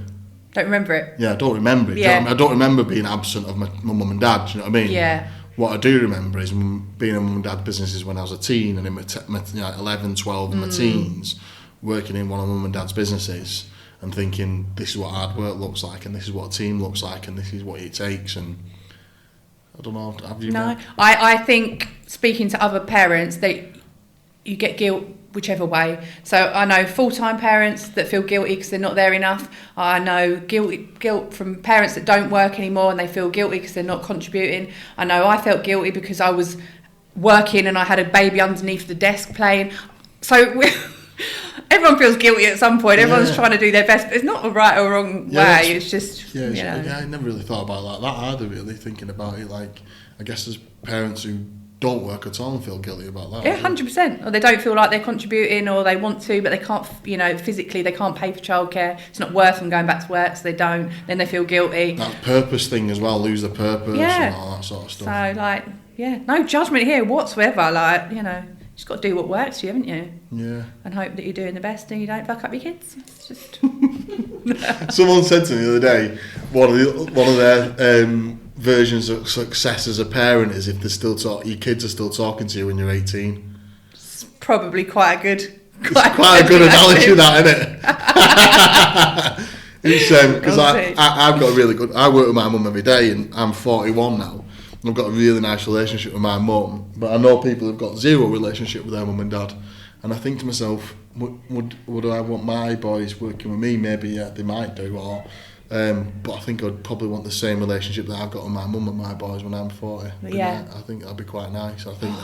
Don't remember it? Yeah, I don't remember it. Yeah. I don't remember being absent of my mum and dad, do you know what I mean? Yeah. What I do remember is being in mum and dad businesses when I was a teen, and in my 11, 12, and my teens, working in one of mum and dad's businesses and thinking, this is what hard work looks like, and this is what a team looks like, and this is what it takes. And I don't know, have you... No, I think, speaking to other parents, you get guilt whichever way. So I know full-time parents that feel guilty because they're not there enough. I know guilt from parents that don't work anymore and they feel guilty because they're not contributing. I know I felt guilty because I was working and I had a baby underneath the desk playing. So everyone feels guilty at some point. Everyone's trying to do their best. It's not a right or wrong way. It's just, I never really thought about it like that either, really, thinking about it. Like, I guess there's parents who don't work at all and feel guilty about that. Yeah, 100%. Or they don't feel like they're contributing, or they want to, but they can't, physically they can't pay for childcare. It's not worth them going back to work, so they don't. Then they feel guilty. That purpose thing as well, lose the purpose and all that sort of stuff. So, no judgment here whatsoever. You just got to do what works for you, haven't you? Yeah. And hope that you're doing the best and you don't fuck up your kids. It's just... Someone said to me the other day, one of their versions of success as a parent is if they're still your kids are still talking to you when you're 18. It's probably quite a good quite a good analogy, that, isn't it? It's because I've got a really good. I work with my mum every day, and I'm 41 now. I've got a really nice relationship with my mum, but I know people who've got zero relationship with their mum and dad, and I think to myself, would I want my boys working with me? Maybe yeah, they might do, or but I think I'd probably want the same relationship that I've got with my mum and my boys when I'm 40. Yeah, I think that'd be quite nice. I think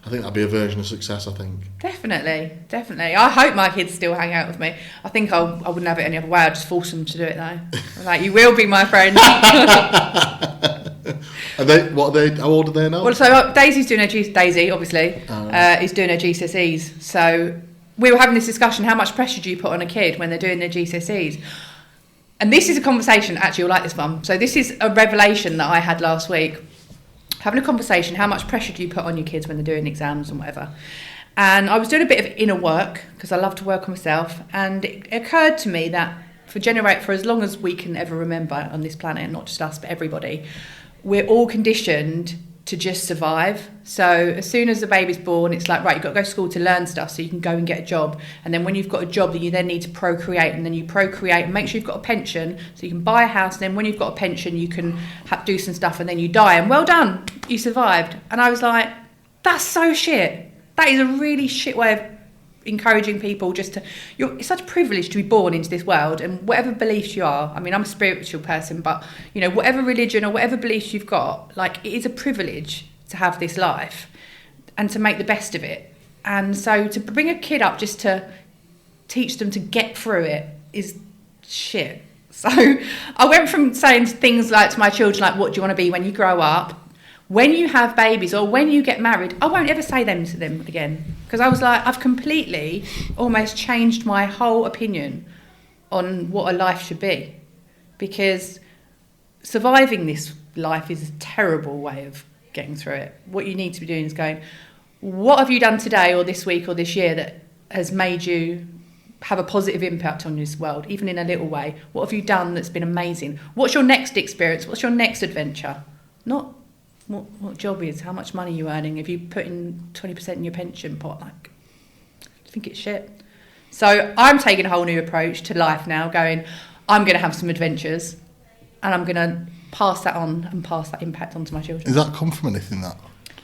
I think that'd be a version of success. I think definitely. I hope my kids still hang out with me. I think I wouldn't have it any other way. I'd just force them to do it though. I'm like, you will be my friend. Are they? What are they? How old are they now? Well, so Daisy's doing her Daisy, obviously, is doing her GCSEs. So we were having this discussion: how much pressure do you put on a kid when they're doing their GCSEs? And this is a conversation. Actually, you'll like this one. So this is a revelation that I had last week. Having a conversation: how much pressure do you put on your kids when they're doing exams and whatever? And I was doing a bit of inner work because I love to work on myself, and it occurred to me that for as long as we can ever remember on this planet, and not just us but everybody, we're all conditioned to just survive. So as soon as the baby's born, it's like, right, you've got to go to school to learn stuff so you can go and get a job. And then when you've got a job, then you then need to procreate, and then you procreate and make sure you've got a pension so you can buy a house. And then when you've got a pension, you can do some stuff, and then you die. And well done, you survived. And I was like, that's so shit. That is a really shit way of encouraging people it's such a privilege to be born into this world, and whatever beliefs you are, I mean, I'm a spiritual person, but you know, whatever religion or whatever beliefs you've got, like, it is a privilege to have this life and to make the best of it. And so to bring a kid up just to teach them to get through it is shit. So I went from saying things like to my children, like, what do you want to be when you grow up? When you have babies or when you get married, I won't ever say them to them again. Because I was like, I've completely almost changed my whole opinion on what a life should be. Because surviving this life is a terrible way of getting through it. What you need to be doing is going, what have you done today or this week or this year that has made you have a positive impact on this world, even in a little way? What have you done that's been amazing? What's your next experience? What's your next adventure? Not what job is, how much money you're earning, if you put in 20% in your pension pot, like, I think it's shit. So I'm taking a whole new approach to life now, going, I'm going to have some adventures, and I'm going to pass that on and pass that impact on to my children. Does that come from anything, that?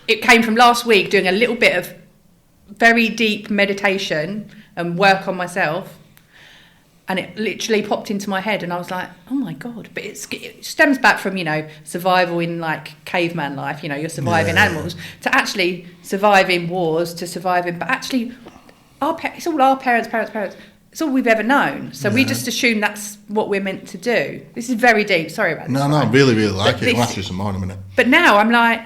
It came from last week, doing a little bit of very deep meditation and work on myself, and it literally popped into my head, and I was like, oh my God. But it stems back from, you know, survival in like caveman life, you know, you're surviving animals, to actually surviving wars, to surviving, but actually it's all our parents. It's all we've ever known. So we just assume that's what we're meant to do. This is very deep. Sorry about this. No, I really like it. I'll ask you some more in a minute. But now I'm like,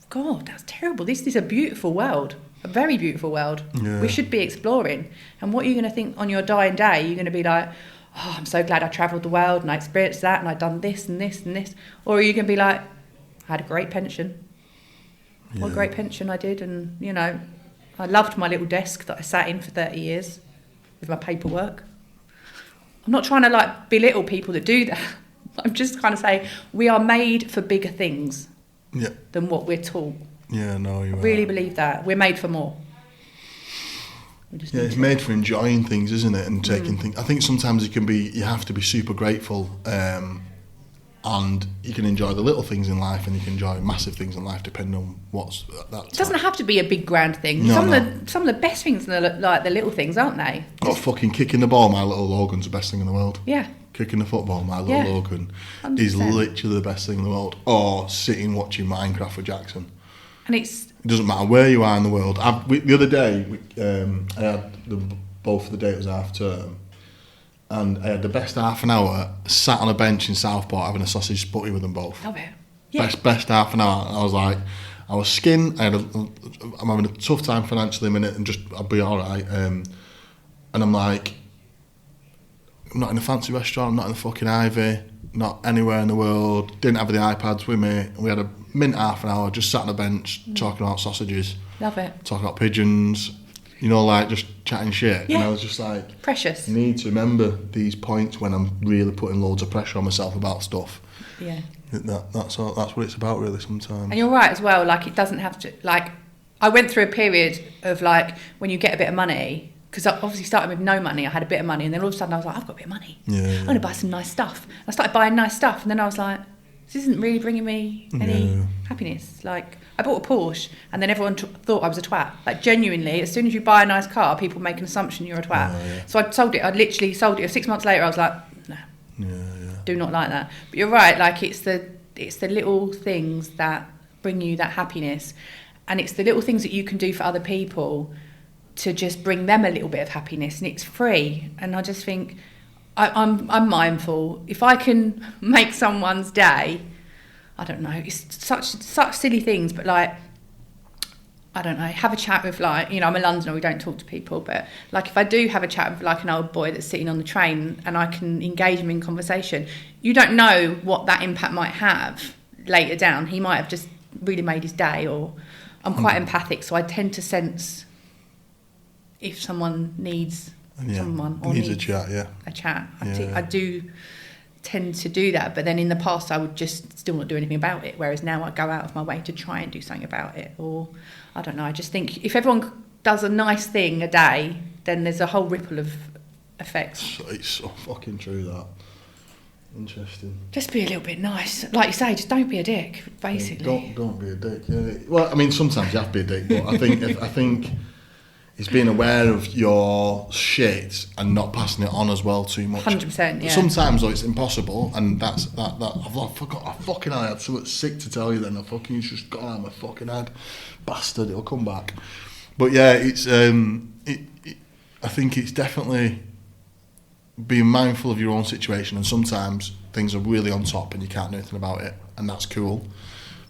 God, that's terrible. This is a beautiful world. A very beautiful world. Yeah. We should be exploring. And what are you going to think on your dying day? You're going to be like, oh, I'm so glad I travelled the world and I experienced that and I've done this and this and this. Or are you going to be like, I had a great pension. What a great pension I did. And, you know, I loved my little desk that I sat in for 30 years with my paperwork. I'm not trying to like belittle people that do that. I'm just kind of saying we are made for bigger things than what we're taught. Yeah, no, you really believe that. We're made for more. It's made for enjoying things, isn't it? And taking things. I think sometimes you have to be super grateful, and you can enjoy the little things in life, and you can enjoy massive things in life, depending on what's that. It doesn't have to be a big grand thing. Some of the best things are like the little things, aren't they? Oh, fucking kicking the ball, my little Logan's the best thing in the world. Yeah. Kicking the football, my little Logan, 100%. Is literally the best thing in the world. Or sitting watching Minecraft with Jackson. And it doesn't matter where you are in the world. The other day, I had both of the day it was half term, and I had the best half an hour sat on a bench in Southport having a sausage sputty with them both. Love it. Yeah. Best half an hour. I was like, I was skinned. I'm having a tough time financially a minute, and I'll be all right. And I'm like, I'm not in a fancy restaurant. I'm not in the fucking Ivy. Not anywhere in the world. Didn't have the iPads with me. We had a mint half an hour, just sat on a bench talking about sausages. Love it. Talking about pigeons, you know, like just chatting shit. Yeah. And I was just like, precious. I need to remember these points when I'm really putting loads of pressure on myself about stuff. Yeah. That's what it's about really sometimes. And you're right as well, like it doesn't have to, like I went through a period of like when you get a bit of money, because I obviously started with no money. I had a bit of money, and then all of a sudden I was like, I've got a bit of money. I'm going to buy some nice stuff. I started buying nice stuff, and then I was like, this isn't really bringing me any happiness. Like, I bought a Porsche, and then everyone thought I was a twat. Like, genuinely, as soon as you buy a nice car, people make an assumption you're a twat. So I sold it. I literally sold it. 6 months later, I was like, no, do not like that. But you're right. Like, it's the little things that bring you that happiness, and it's the little things that you can do for other people to just bring them a little bit of happiness, and it's free. And I just think I'm mindful. If I can make someone's day, I don't know, it's such silly things, but like, I don't know, have a chat with, like, you know, I'm a Londoner, we don't talk to people, but like if I do have a chat with like an old boy that's sitting on the train and I can engage him in conversation, you don't know what that impact might have later down. He might have just really made his day. Or I'm quite empathic, so I tend to sense if someone needs someone or needs a chat. I do tend to do that, but then in the past I would just still not do anything about it, whereas now I go out of my way to try and do something about it. Or I don't know, I just think if everyone does a nice thing a day, then there's a whole ripple of effects. It's so fucking true, that. Interesting. Just be a little bit nice, like you say. Just don't be a dick, basically. Don't be a dick. Yeah. Well, I mean, sometimes you have to be a dick, but I think it's being aware of your shit and not passing it on as well too much. 100%. Yeah. Sometimes though it's impossible, and that's that. I fucking had something sick to tell you. Then it's just gone out of my fucking head, bastard. It'll come back. But yeah, it's I think it's definitely being mindful of your own situation, and sometimes things are really on top and you can't do anything about it, and that's cool.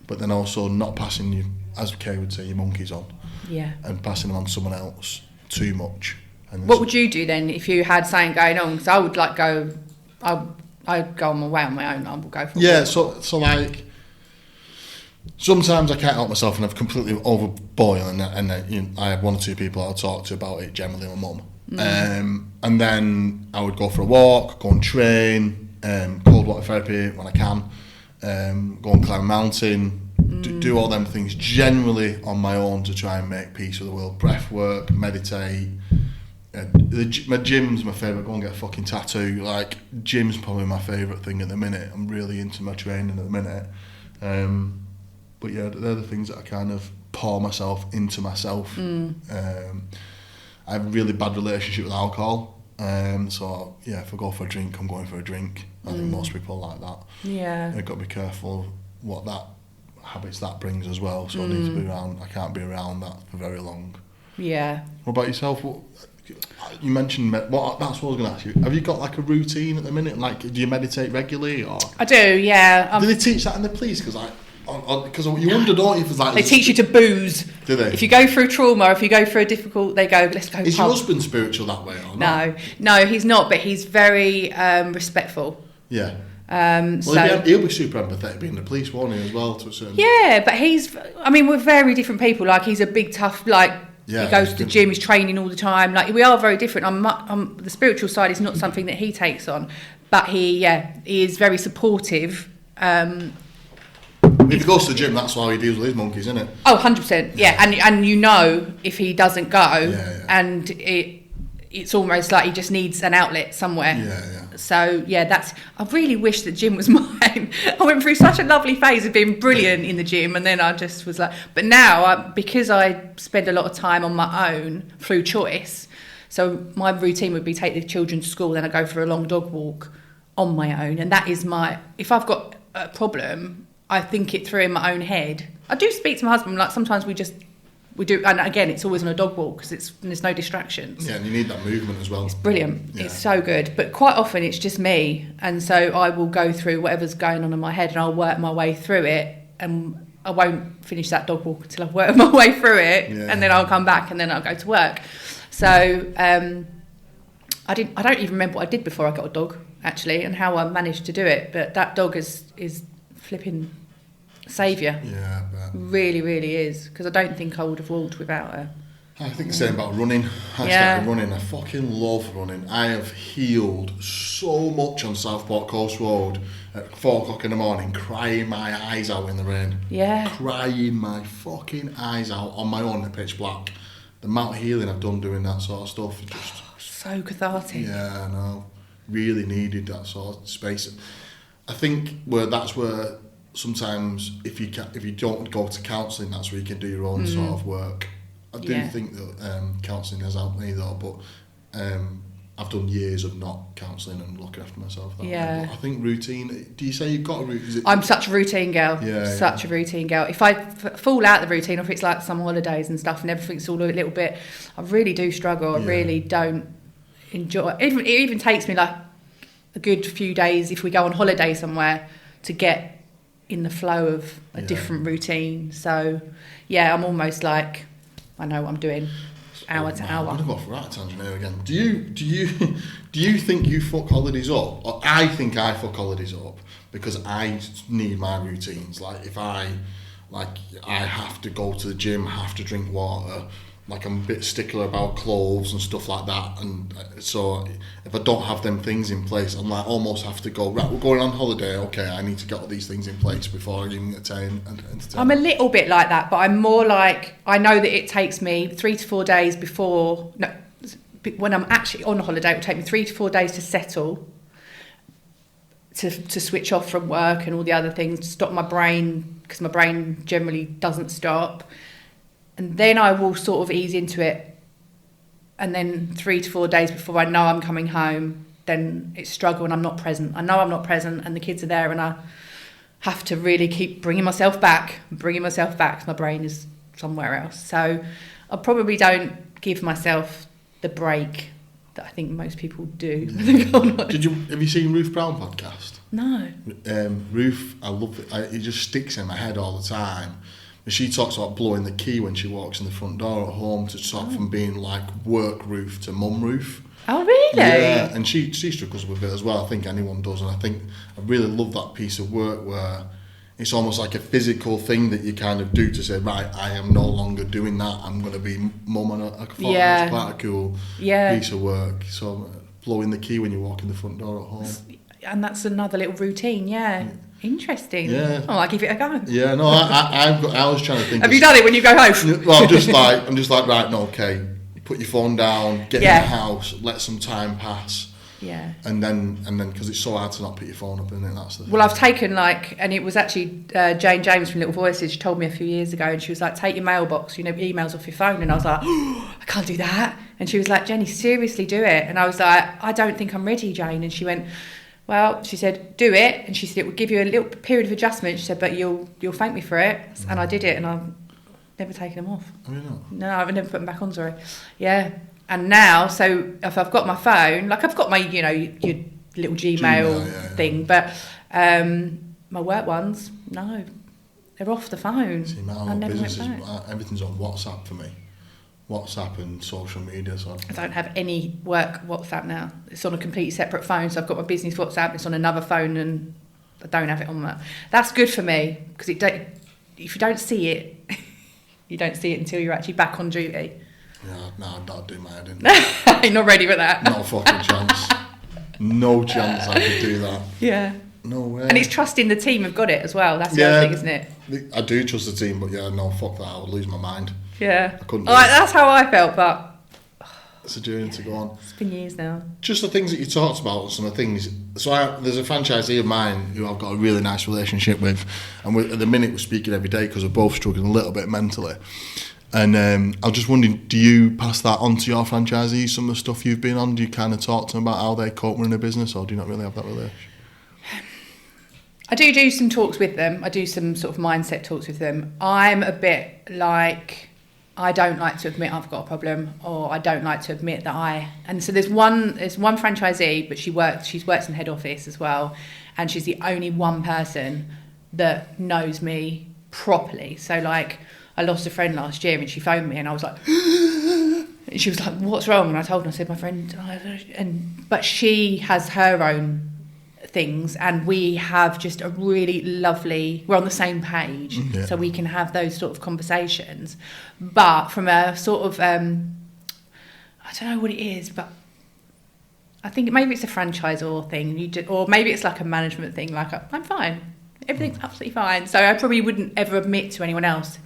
But then also not passing you, as Kay would say, your monkeys on. Yeah. And passing them on to someone else too much. And what would you do then if you had something going on? Because I would like I'd go on my way on my own. I would go for so like sometimes I can't help myself and I've completely overboil, and I have one or two people I'll talk to about it, generally my mum. And then I would go for a walk, go and train, cold water therapy when I can, go and climb a mountain, do all them things generally on my own to try and make peace with the world. Breath work, meditate. My gym's my favourite. Go and get a fucking tattoo. Like, gym's probably my favourite thing at the minute. I'm really into my training at the minute. But yeah, they're the things that I kind of pour myself into myself. I have a really bad relationship with alcohol. So yeah, if I go for a drink, I'm going for a drink. I think most people are like that. Yeah. I've got to be careful what that habits that brings as well. So I need to be around. I can't be around that for very long. Yeah. What about yourself? You mentioned that's what I was going to ask you. Have you got like a routine at the minute? Like, do you meditate regularly? Or I do. Yeah. Do they teach that in the police? Because you wonder, don't you? If like, they teach you to booze. Do they? If you go through trauma, if you go through a difficult, they go, let's go. Is your husband spiritual that way or not? No, he's not. But he's very respectful. Yeah. He'll be super empathetic being the police, won't he, as well, to a certain... Yeah, but we're very different people. Like, he's a big, tough, like, he goes to the gym, he's training all the time. Like, we are very different. The spiritual side is not something that he takes on, but he is very supportive. If he goes to the gym, that's how he deals with his monkeys, isn't it? Oh, 100%, yeah. And you know, if he doesn't go, and it's almost like he just needs an outlet somewhere. Yeah. So I really wish the gym was mine. I went through such a lovely phase of being brilliant in the gym, and then I just was like, but now because I spend a lot of time on my own through choice, so my routine would be take the children to school, then I go for a long dog walk on my own, and that is if I've got a problem, I think it through in my own head. I do speak to my husband, like sometimes we do, and again, it's always on a dog walk because there's no distractions. Yeah, and you need that movement as well. It's brilliant. Yeah. It's so good. But quite often it's just me, and so I will go through whatever's going on in my head, and I'll work my way through it, and I won't finish that dog walk until I've worked my way through it, and then I'll come back, and then I'll go to work. So I don't even remember what I did before I got a dog, actually, and how I managed to do it. But that dog is flipping saviour. Yeah, I bet. Really, really is, because I don't think I would have walked without her. I think the same about running. I started running. I fucking love running. I have healed so much on Southport Coast Road at 4 o'clock in the morning, crying my eyes out in the rain. Yeah. Crying my fucking eyes out on my own at pitch black. The amount of healing I've done doing that sort of stuff is just... So cathartic. Yeah, I know. Really needed that sort of space. I think that's where sometimes if you don't go to counselling, that's where you can do your own sort of work. I do think that counselling has helped me though, but I've done years of not counselling and looking after myself. That way. But I think routine. Do you say you've got a routine? I'm such a routine girl. Yeah, a routine girl. If I fall out the routine, or if it's like summer holidays and stuff, and everything's all a little bit, I really do struggle. I really don't enjoy. It even takes me like a good few days if we go on holiday somewhere to get in the flow of a different routine. So yeah, I'm almost like I know what I'm doing hour to hour. I'm gonna go for that tangent here again. Do you think you fuck holidays up? Or I think I fuck holidays up because I need my routines. Like if I have to go to the gym, have to drink water. Like I'm a bit stickler about clothes and stuff like that, and so if I don't have them things in place, I'm like almost have to go, right, we're going on holiday, okay, I need to get all these things in place before I even entertain. I'm a little bit like that, but I'm more like, I know that it takes me 3 to 4 days when I'm actually on holiday, it will take me 3 to 4 days to settle, to switch off from work and all the other things, to stop my brain, because my brain generally doesn't stop. And then I will sort of ease into it. And then 3 to 4 days before I know I'm coming home, then it's struggle and I'm not present. I know I'm not present and the kids are there and I have to really keep bringing myself back because my brain is somewhere else. So I probably don't give myself the break that I think most people do. Have you seen Ruth Brown podcast? No. Ruth, I love it. It just sticks in my head all the time. She talks about blowing the key when she walks in the front door at home to start from being like work Ruth to mum Ruth. Oh, really? Yeah, and she struggles with it as well. I think anyone does, and I think I really love that piece of work where it's almost like a physical thing that you kind of do to say, right, I am no longer doing that. I'm going to be mum, and I thought it was quite a cool piece of work. So blowing the key when you walk in the front door at home. And that's another little routine, Interesting. Yeah. Oh, I'll give it a go. Yeah, no, I was trying to think. Have you done it when you go home? Well, I'm just like, right, no, okay, put your phone down, get in the house, let some time pass. Yeah. And then, because it's so hard to not put your phone up, isn't it? That's the thing. Well, I've taken and it was actually Jane James from Little Voices. She told me a few years ago, and she was like, take your mailbox, emails off your phone. And I was like, oh, I can't do that. And she was like, Jenny, seriously, do it. And I was like, I don't think I'm ready, Jane. And she went, well, she said, do it. And she said, it would give you a little period of adjustment. She said, but you'll thank me for it. And I did it, and I've never taken them off. Oh, you're not? No, I've never put them back on, sorry. Yeah. And now, so if I've got my phone, like I've got my, your little Gmail thing, but my work ones, no, they're off the phone. See, my business is, everything's on WhatsApp for me. WhatsApp and social media. So I don't have any work WhatsApp now. It's on a completely separate phone. So I've got my business WhatsApp. It's on another phone, and I don't have it on that. That's good for me because if you don't see it, you don't see it until you're actually back on duty. Yeah, no, that'd do my head in. You're not ready for that. No fucking chance. No chance I could do that. Yeah. No way. And it's trusting the team have got it as well. That's the other thing, isn't it? I do trust the team, but no, fuck that. I would lose my mind. Yeah. I couldn't. That's how I felt, but it's a journey to go on. It's been years now. Just the things that you talked about, some of the things. So there's a franchisee of mine who I've got a really nice relationship with, and at the minute we're speaking every day because we're both struggling a little bit mentally. And I was just wondering, do you pass that on to your franchisees, some of the stuff you've been on? Do you kind of talk to them about how they cope running a business, or do you not really have that relationship? I do some talks with them. I do some sort of mindset talks with them. I'm a bit like, I don't like to admit I've got a problem, or I don't like to admit that and so there's one franchisee, but she's worked in head office as well, and she's the only one person that knows me properly. So like, I lost a friend last year, and she phoned me, and I was like, and she was like, what's wrong? And I told her, I said, my friend, but she has her own things, and we have just a really lovely, we're on the same page, so we can have those sort of conversations. But from a sort of I don't know what it is, but I think maybe it's a franchisor thing, or maybe it's like a management thing, like I'm fine, everything's absolutely fine. So I probably wouldn't ever admit to anyone else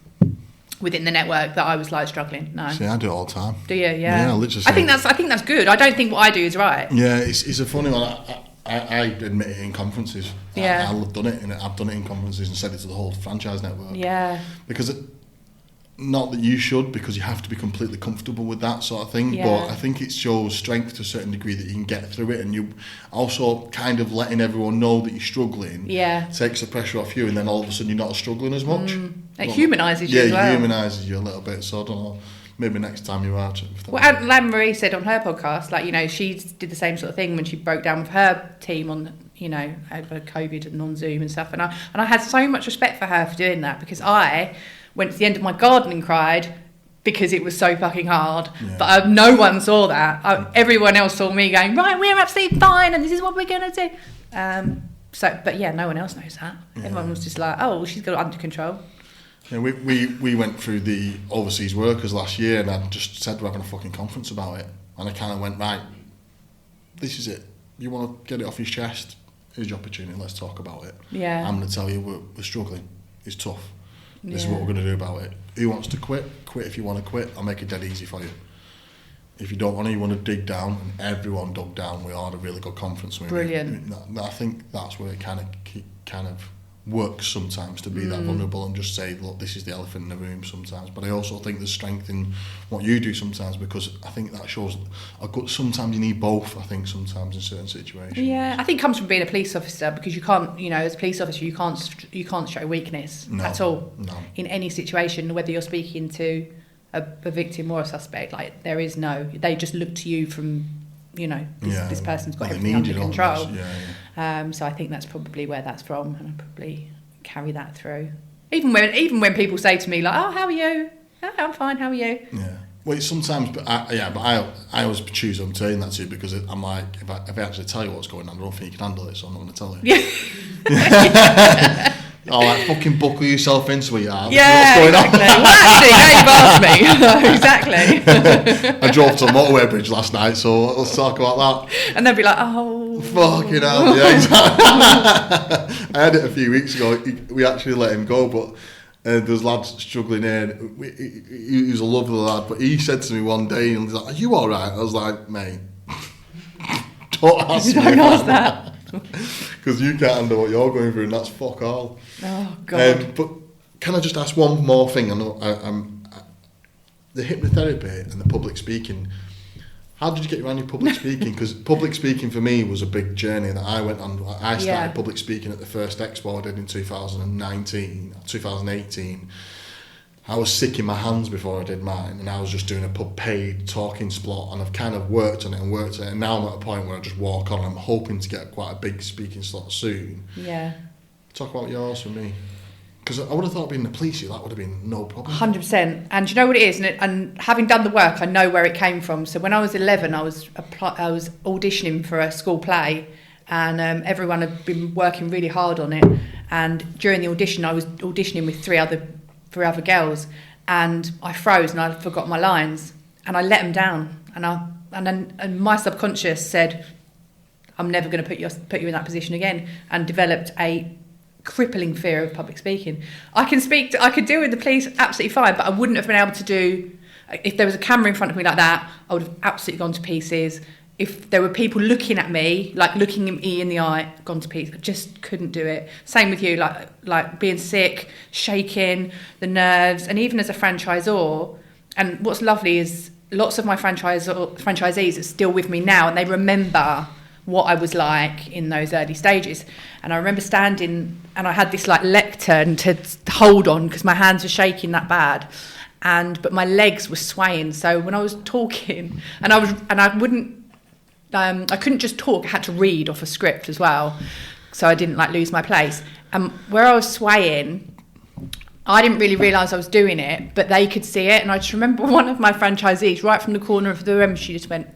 within the network that I was like struggling. No. See, I do it all the time. Do you? Yeah. Yeah, literally. I think that's good. I don't think what I do is right. Yeah, it's a funny one. I admit it in conferences. Yeah. I've done it in conferences and said it to the whole franchise network. Yeah. Because not that you should, because you have to be completely comfortable with that sort of thing. Yeah. But I think it shows strength to a certain degree that you can get through it, and you also kind of letting everyone know that you're struggling. Yeah. Takes the pressure off you, and then all of a sudden you're not struggling as much. It humanises you as well. Yeah, it humanises you a little bit. So I don't know. Maybe next time you're out. Well, Anne-Marie said on her podcast, like, you know, she did the same sort of thing when she broke down with her team on, you know, over COVID and on Zoom and stuff. And I had so much respect for her for doing that, because I went to the end of my garden and cried because it was so fucking hard. Yeah. But no one saw that. Everyone else saw me going, right, we're absolutely fine and this is what we're going to do. But yeah, no one else knows that. Yeah. Everyone was just like, oh, well, she's got it under control. Yeah, we went through the overseas workers last year, and I just said we're having a fucking conference about it, and I kind of went, right, this is it. You want to get it off your chest? Here's your opportunity. Let's talk about it. Yeah. I'm going to tell you we're struggling. It's tough. This is what we're going to do about it. Who wants to quit? Quit if you want to quit. I'll make it dead easy for you. If you don't want to, you want to dig down, and everyone dug down. We had a really good conference. Brilliant. I think that's where it kind of works sometimes, to be that vulnerable and just say, look, this is the elephant in the room sometimes. But I also think there's strength in what you do sometimes, because I think that shows sometimes you need both, I think, sometimes in certain situations. Yeah, I think it comes from being a police officer, because you can't, you know, as a police officer, you can't show weakness at all in any situation, whether you're speaking to a victim or a suspect. Like, they just look to you from, you know, this person's got everything under control. So I think that's probably where that's from, and I probably carry that through. Even when people say to me, like, oh, how are you? Oh, I'm fine, how are you? Yeah. Well, it's sometimes, but I always choose I'm saying that to you, because I'm like, if I actually tell you what's going on, I don't think you can handle it, so I'm not going to tell you. Yeah. Oh, like, fucking buckle yourself in, sweetheart. Yeah, what's going exactly. on? Well, actually, now you've asked me. Exactly. I drove to a motorway bridge last night, so let's talk about that. And they'll be like, oh. Fucking hell, yeah, exactly. I had it a few weeks ago. We actually let him go, but there's lads struggling in. He was a lovely lad, but he said to me one day, and he's like, are you all right? I was like, mate, don't ask me. Don't ask that. Because you can't handle what you're going through, and that's fuck all. Oh, God. But can I just ask one more thing? I know the hypnotherapy and the public speaking, how did you get around your public speaking? Because public speaking for me was a big journey that I went on. I started public speaking at the first expo I did in 2018. I was sick in my hands before I did mine, and I was just doing a paid talking slot, and I've kind of worked on it, and now I'm at a point where I just walk on. I'm hoping to get quite a big speaking slot soon. Yeah. Talk about yours for me. Because I would have thought being the police, that would have been no problem. 100%. And do you know what it is? And having done the work, I know where it came from. So when I was 11, I was auditioning for a school play, and everyone had been working really hard on it. And during the audition, I was auditioning with three other girls, and I froze and I forgot my lines, and I let them down. And my subconscious said, I'm never going to put you in that position again, and developed a crippling fear of public speaking. I could deal with the police absolutely fine, but I wouldn't have been able to do, if there was a camera in front of me like that, I would have absolutely gone to pieces. If there were people looking at me, like looking me in the eye, gone to pieces. I just couldn't do it. Same with you, like being sick, shaking, the nerves, and even as a franchisor. And what's lovely is lots of my franchisees are still with me now, and they remember what I was like in those early stages. And I remember standing, and I had this like lectern to hold on because my hands were shaking that bad, but my legs were swaying. So when I was talking, I couldn't just talk. I had to read off a script as well, so I didn't like lose my place. And where I was swaying, I didn't really realise I was doing it, but they could see it. And I just remember one of my franchisees, right from the corner of the room, she just went,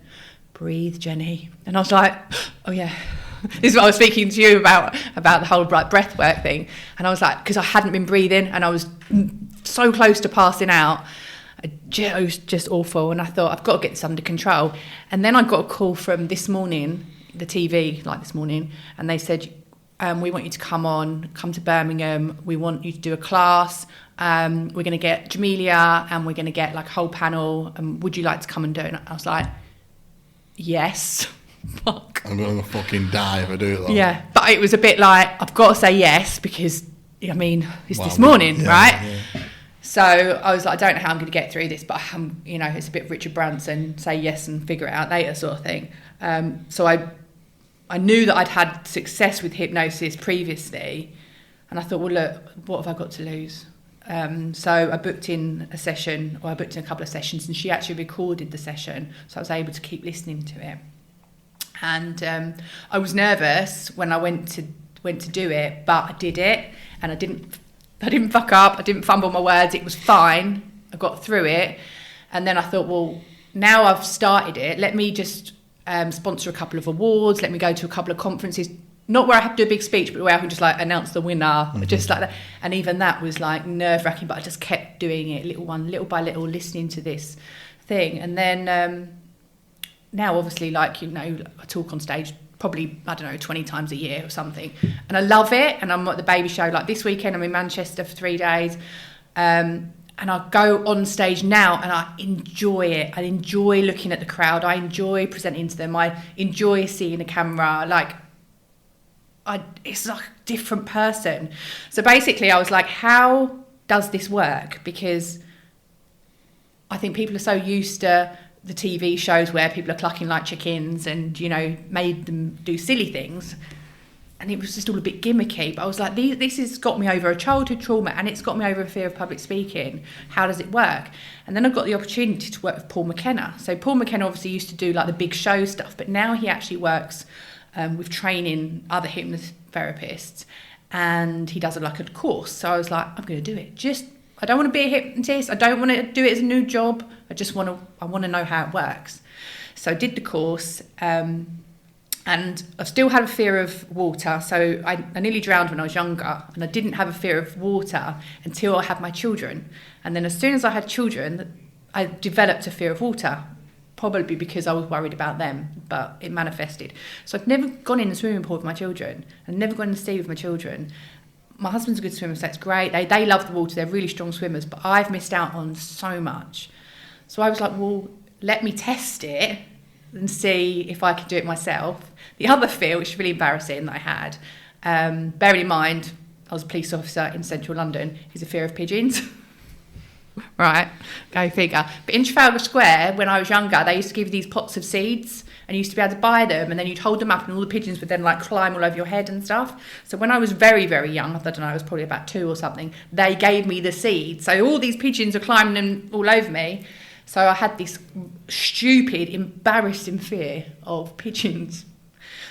"Breathe, Jenny." And I was like, "Oh yeah, This is what I was speaking to you about the whole like breath work thing. And I was like, because I hadn't been breathing and I was so close to passing out. It was just awful. And I thought, I've got to get this under control. And then I got a call from this morning, the TV, like this morning, and they said, we want you to come to Birmingham. We want you to do a class. We're going to get Jamelia and we're going to get like a whole panel. And would you like to come and do it? And I was like, yes. Fuck. I'm going to fucking die if I do it though. Yeah, but it was a bit like, I've got to say yes because, I mean, it's this morning, right? Yeah. So I was like, I don't know how I'm going to get through this, but it's a bit Richard Branson, say yes and figure it out later sort of thing. So I knew that I'd had success with hypnosis previously, and I thought, well, look, what have I got to lose? So I booked in a couple of sessions, and she actually recorded the session, so I was able to keep listening to it. And I was nervous when I went to do it, but I did it, and I didn't fuck up, I didn't fumble my words, it was fine, I got through it. And then I thought, well, now I've started it, let me just sponsor a couple of awards, let me go to a couple of conferences, not where I have to do a big speech, but where I can just like announce the winner, just like that. And even that was like nerve-wracking, but I just kept doing it, little by little, listening to this thing. And then now obviously, like, I talk on stage probably, 20 times a year or something, and I love it. And I'm at the baby show, like this weekend I'm in Manchester for 3 days, and I go on stage now and I enjoy it. I enjoy looking at the crowd, I enjoy presenting to them, I enjoy seeing the camera, it's like a different person. So basically I was like, how does this work? Because I think people are so used to the TV shows where people are clucking like chickens and, made them do silly things. And it was just all a bit gimmicky. But I was like, this has got me over a childhood trauma and it's got me over a fear of public speaking. How does it work? And then I got the opportunity to work with Paul McKenna. So Paul McKenna obviously used to do like the big show stuff, but now he actually works with training other hypnotherapists, and he does like a course. So I was like, I'm going to do it. I don't want to be a hypnotist. I don't want to do it as a new job. I want to know how it works. So I did the course, and I've still had a fear of water. So I nearly drowned when I was younger, and I didn't have a fear of water until I had my children. And then as soon as I had children, I developed a fear of water, probably because I was worried about them, but it manifested. So I've never gone in the swimming pool with my children. I've never gone in the sea with my children. My husband's a good swimmer, so that's great. They love the water. They're really strong swimmers, but I've missed out on so much. So I was like, well, let me test it and see if I could do it myself. The other fear, which is really embarrassing, that I had, bearing in mind, I was a police officer in central London, is a fear of pigeons. Right, go figure. But in Trafalgar Square, when I was younger, they used to give you these pots of seeds, and you used to be able to buy them, and then you'd hold them up, and all the pigeons would then like climb all over your head and stuff. So when I was very, very young, I don't know, I was probably about 2 or something, they gave me the seeds. So all these pigeons are climbing them all over me. So I had this stupid, embarrassing fear of pigeons.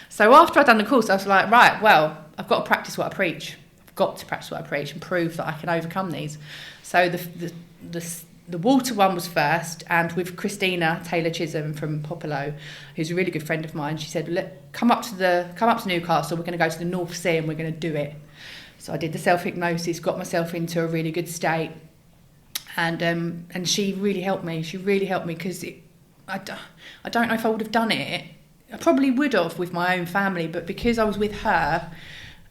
So after I'd done the course, I was like, right, well, I've got to practice what I preach. I've got to practice what I preach and prove that I can overcome these. So the water one was first, and with Christina Taylor-Chisholm from Popolo, who's a really good friend of mine, she said, come up to Newcastle, we're going to go to the North Sea and we're going to do it. So I did the self-hypnosis, got myself into a really good state, and she really helped me. She really helped me because I don't know if I would have done it. I probably would have with my own family, but because I was with her,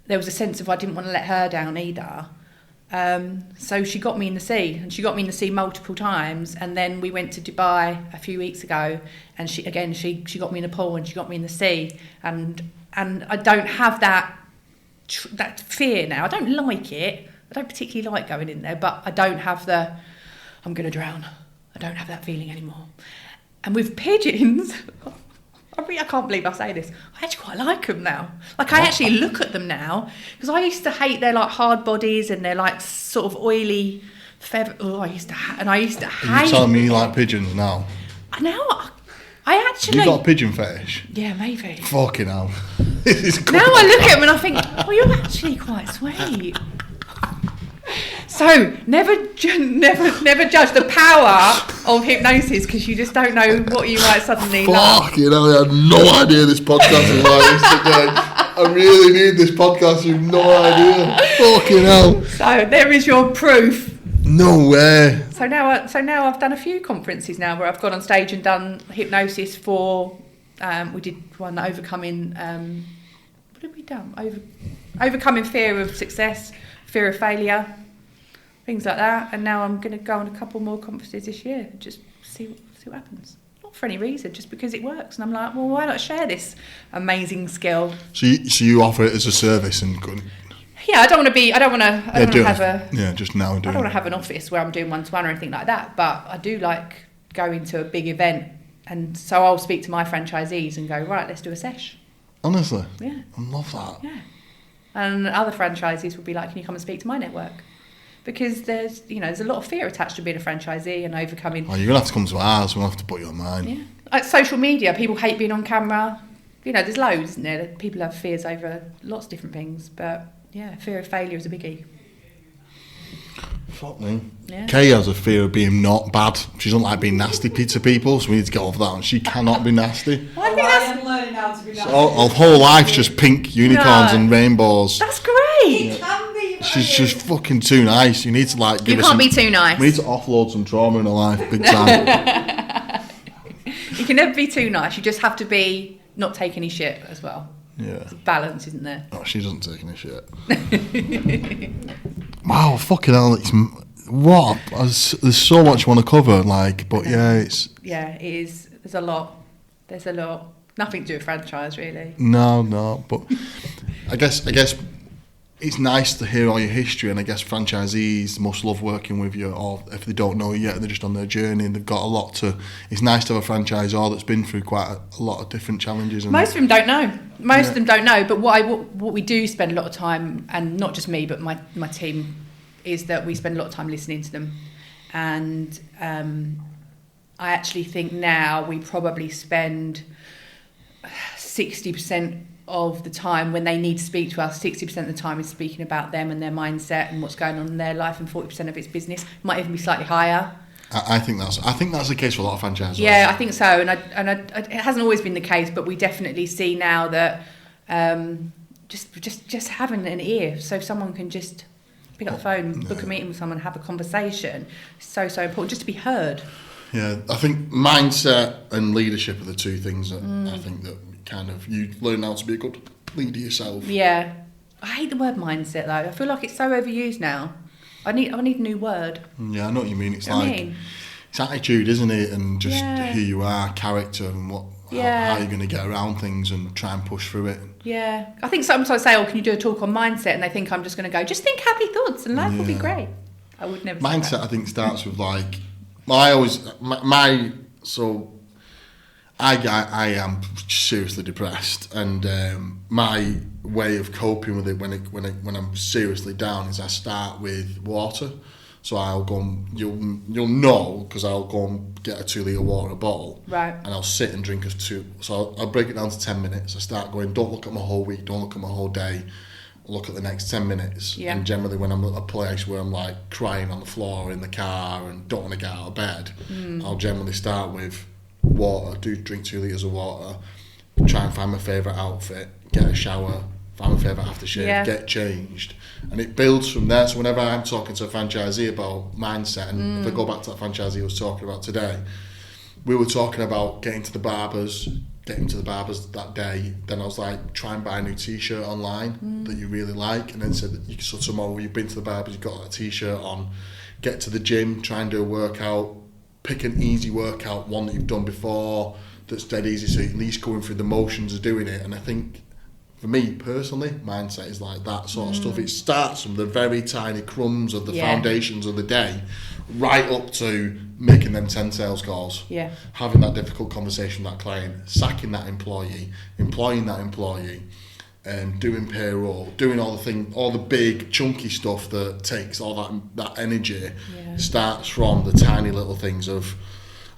there was a sense of I didn't want to let her down either. So she got me in the sea, and she got me in the sea multiple times. And then we went to Dubai a few weeks ago, and she got me in a pool and she got me in the sea. And I don't have that fear now. I don't like it. I don't particularly like going in there, but I don't have I'm going to drown. I don't have that feeling anymore. And with pigeons, I can't believe I say this, I actually quite like them now. Like, I actually look at them now, because I used to hate their like hard bodies and their like sort of oily feather. I used to hate. Are you telling me you like pigeons now? Now I actually. You got a pigeon fetish? Yeah, maybe. Fucking hell. Now I look at them and I think, oh, you're actually quite sweet. So never judge the power of hypnosis, because you just don't know what you might suddenly love. Fuck, I had no idea this podcast was like this today. I really need this podcast. You've no idea. Fucking hell. So there is your proof. No way. So now I've done a few conferences now where I've gone on stage and done hypnosis for. We did one overcoming. What have we done? Overcoming fear of success, fear of failure, things like that. And now I'm going to go on a couple more conferences this year. Just see what happens. Not for any reason, just because it works. And I'm like, well, why not share this amazing skill? So you offer it as a service and couldn't. Yeah, I don't want to have a. Yeah, just now. I don't want to have an office where I'm doing one-to-one or anything like that. But I do like going to a big event, and so I'll speak to my franchisees and go, right, let's do a sesh. Honestly, Yeah, I love that. yeah. And other franchisees will be like, can you come and speak to my network? Because there's a lot of fear attached to being a franchisee and overcoming. Oh, you're gonna have to come to ours. We'll have to put you on mine. Yeah, like social media, people hate being on camera. There's loads, isn't there? People have fears over lots of different things, but. Yeah, fear of failure is a biggie. Fuck me. Yeah. Kay has a fear of being not bad. She doesn't like being nasty to people, so we need to get over that. And she cannot be nasty. Well, I think that's, am learning how to be nasty. Her whole life's just pink unicorns and rainbows. that's great. It can be. She's just fucking too nice. You need to give You her can't some, be too nice. We need to offload some trauma in her life, big time. You can never be too nice. You just have to be not take any shit as well. Yeah. There's balance, isn't there? Oh, she doesn't take any shit. Wow, fucking hell! There's so much I want to cover, but yeah, it's. Yeah, it is. There's a lot. Nothing to do with franchise, really. No, but I guess it's nice to hear all your history, and I guess franchisees must love working with you, or if they don't know you yet, they're just on their journey and they've got a lot to. It's nice to have a franchisor that's been through quite a lot of different challenges. And Most of them don't know. Most of them don't know. But what we do spend a lot of time, and not just me, but my team, is that we spend a lot of time listening to them, and I actually think now we probably spend 60% of the time when they need to speak to us, 60% of the time is speaking about them and their mindset and what's going on in their life, and 40% of it's business. Might even be slightly higher. I think that's the case for a lot of franchisors. Yeah, I think so, and it hasn't always been the case, but we definitely see now that just having an ear, so someone can just pick up the phone, book a meeting with someone, have a conversation, is so important, just to be heard. Yeah, I think mindset and leadership are the two things that I think that kind of you learn how to be a good leader yourself. Yeah, I hate the word mindset though. I feel like it's so overused now. I need a new word. Yeah, I know what you mean. It's it's attitude, isn't it? And just who you are, character, and how you're going to get around things and try and push through it. Yeah, I think sometimes I say, "Oh, can you do a talk on mindset?" And they think I'm just going to go, "Just think happy thoughts, and life will be great." I would never. Mindset, say that. I think, starts with I am seriously depressed, and my way of coping with it when I'm seriously down is I start with water. So I'll go and you'll know, because I'll go and get a 2 litre water bottle, right, and I'll sit and drink so I'll break it down to 10 minutes. I start going, don't look at my whole week, don't look at my whole day, look at the next 10 minutes. Yeah. And generally when I'm at a place where I'm like crying on the floor in the car and don't want to get out of bed, I'll generally start with water, drink 2 litres of water, try and find my favourite outfit, get a shower, find my favourite aftershave, get changed, and it builds from there. So whenever I'm talking to a franchisee about mindset, and if I go back to that franchisee I was talking about today, we were talking about getting to the barbers that day. Then I was like, try and buy a new t-shirt online that you really like, and then said that so tomorrow you've been to the barbers, you've got that t-shirt on, get to the gym, try and do a workout, pick an easy workout, one that you've done before that's dead easy, so you're at least going through the motions of doing it. And I think for me personally, mindset is like that sort of stuff. It starts from the very tiny crumbs of the foundations of the day right up to making them 10 sales calls, having that difficult conversation with that client, sacking that employee, employing that employee, doing payroll, doing all the big chunky stuff that takes all that energy. Starts from the tiny little things of,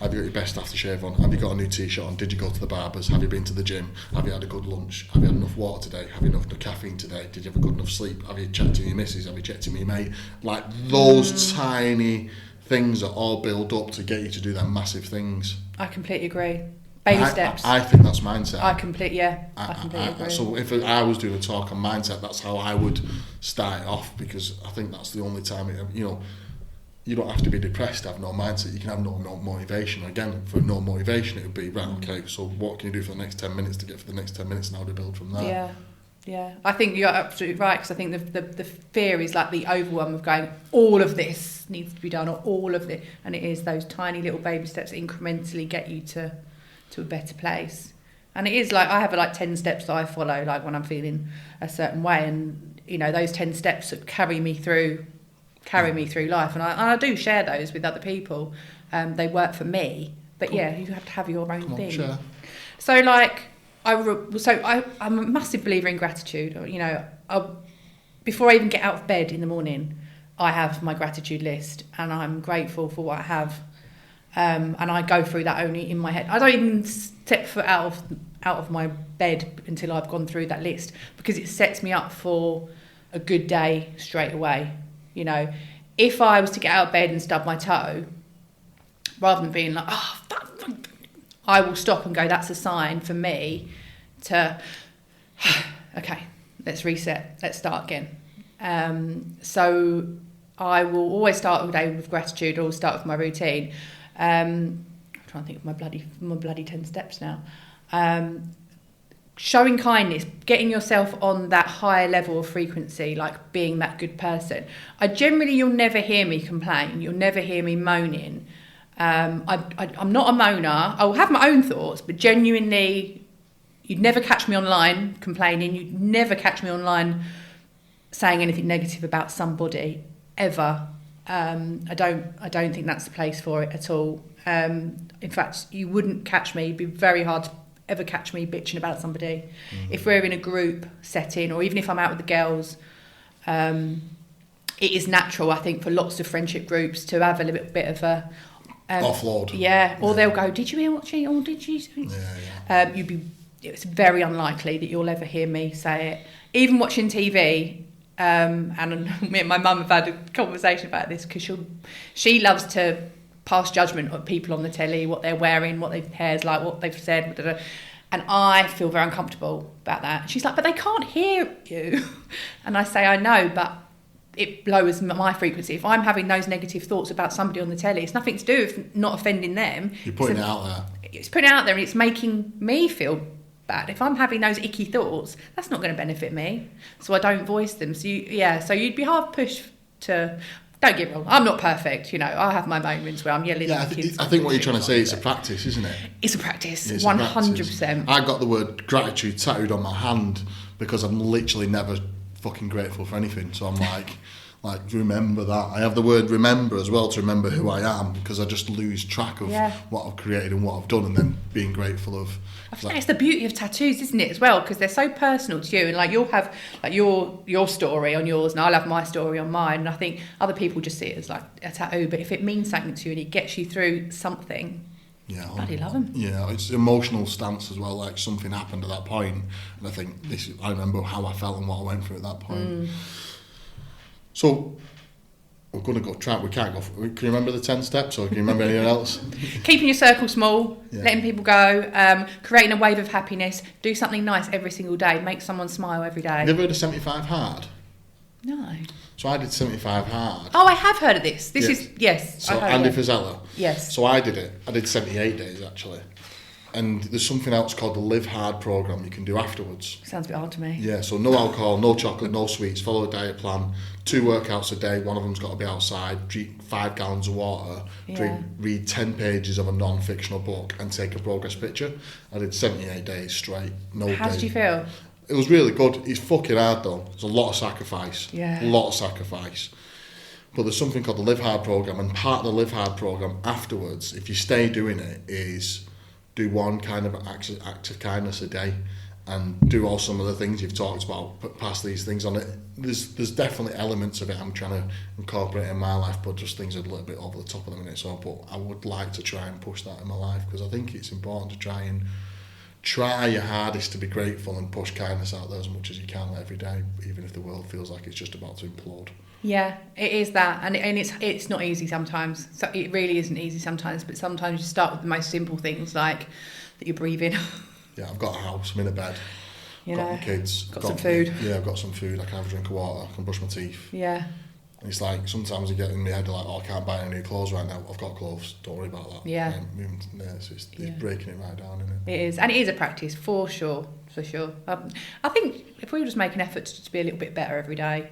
have you got your best aftershave on? Have you got a new t-shirt on? Did you go to the barbers? Have you been to the gym? Have you had a good lunch? Have you had enough water today? Have you had enough caffeine today? Did you have a good enough sleep? Have you checked in your missus? Have you checked in with your mate? Like those tiny things that all build up to get you to do them massive things. I completely agree. Baby steps. I think that's mindset. I completely agree. So if I was doing a talk on mindset, that's how I would start it off, because I think that's the only time you don't have to be depressed to have no mindset. You can have no motivation. Again, for no motivation, it would be, right, okay, so what can you do for the next 10 minutes to get for the next 10 minutes and how to build from there? Yeah. I think you're absolutely right, because I think the fear is like the overwhelm of going, all of this needs to be done, or all of it. And it is those tiny little baby steps that incrementally get you to a better place. And it is like, I have like 10 steps that I follow, like when I'm feeling a certain way. And, those 10 steps that carry me through life, and I do share those with other people. They work for me, but cool. You have to have your own thing. Sure. So like I'm a massive believer in gratitude. Before I even get out of bed in the morning, I have my gratitude list, and I'm grateful for what I have, and I go through that only in my head. I don't even step foot out of my bed until I've gone through that list, because it sets me up for a good day straight away. If I was to get out of bed and stub my toe, rather than being like, I will stop and go, that's a sign for me to, okay, let's reset, let's start again. So I will always start the day with gratitude, or start with my routine. I'm trying to think of my bloody 10 steps now. Showing kindness, getting yourself on that higher level of frequency, like being that good person. You'll never hear me complain. You'll never hear me moaning. I'm not a moaner. I'll have my own thoughts, but genuinely, you'd never catch me online complaining. You'd never catch me online saying anything negative about somebody, ever. I don't think that's the place for it at all. In fact, you wouldn't catch me. It'd be very hard to ever catch me bitching about somebody. If we're in a group setting, or even if I'm out with the girls, it is natural, I think, for lots of friendship groups to have a little bit of a offload. Or they'll go, did you hear what she, or did you? It's very unlikely that you'll ever hear me say it. Even watching TV, and me and my mum have had a conversation about this, because she loves to pass judgment on people on the telly, what they're wearing, what their hair's like, what they've said, and I feel very uncomfortable about that. She's like, but they can't hear you. And I say, I know, but it lowers my frequency. If I'm having those negative thoughts about somebody on the telly, it's nothing to do with not offending them. You're putting it out there. It's putting it out there, and it's making me feel bad. If I'm having those icky thoughts, that's not going to benefit me, so I don't voice them. So you'd be hard pushed to. Don't get me wrong, I'm not perfect, I have my moments where I'm yelling at kids. I think what you're trying to say is a practice, isn't it? It's a practice, 100%. I got the word gratitude tattooed on my hand because I'm literally never fucking grateful for anything. So I'm like remember that. I have the word remember as well, to remember who I am, because I just lose track of what I've created and what I've done, and then being grateful of. I think it's the beauty of tattoos, isn't it, as well, because they're so personal to you, and like you'll have like your story on yours, and I'll have my story on mine, and I think other people just see it as like a tattoo, but if it means something to you and it gets you through something, I bloody love them. Yeah, it's emotional stance as well. Like something happened at that point, and I think I remember how I felt and what I went through at that point. So we're going to go track. We can't go. Can you remember the 10 steps, or can you remember anything else? Keeping your circle small, letting people go, creating a wave of happiness. Do something nice every single day. Make someone smile every day. Have you ever heard of 75 hard? No. So I did 75 hard. Oh, I have heard of this. This is yes. So Andy Frizella. Yes. So I did it. I did 78 days actually. And there's something else called the Live Hard program you can do afterwards. Sounds a bit hard to me. Yeah, so no alcohol, no chocolate, no sweets, follow a diet plan, 2 workouts a day, one of them's got to be outside, drink 5 gallons of water, read 10 pages of a non-fictional book, and take a progress picture. I did 78 days straight, How did you feel? It was really good. It's fucking hard though. There's a lot of sacrifice. Yeah. A lot of sacrifice. But there's something called the Live Hard program, and part of the Live Hard program afterwards, if you stay doing it, is do one kind of act of kindness a day, and do all some of the things you've talked about, put past these things on it. There's definitely elements of it I'm trying to incorporate in my life, but just things are a little bit over the top of the minute. So, but I would like to try and push that in my life, because I think it's important to try your hardest to be grateful and push kindness out there as much as you can every day, even if the world feels like it's just about to implode. Yeah, it is that, and it's not easy sometimes. So it really isn't easy sometimes, but sometimes you start with the most simple things, like that you're breathing. Yeah, I've got a house, I'm in a bed, You got know, my kids. got some food. Yeah, I've got some food, I can have a drink of water, I can brush my teeth. Yeah. And it's like, sometimes I get in my head like, oh, I can't buy any new clothes right now. I've got clothes, don't worry about that. Yeah. It's breaking it right down, isn't it? It is, and it is a practice for sure. I think if we all just make an effort to be a little bit better every day,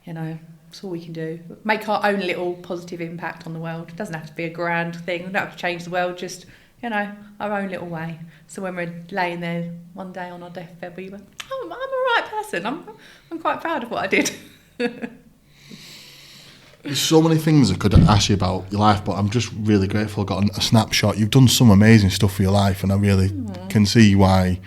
you know, that's all we can do. Make our own little positive impact on the world. It doesn't have to be a grand thing. We don't have to change the world. Just, you know, our own little way. So when we're laying there one day on our deathbed, we go, oh, I'm a right person. I'm quite proud of what I did. There's so many things I could ask you about your life, but I'm just really grateful I got a snapshot. You've done some amazing stuff for your life, and I really can see why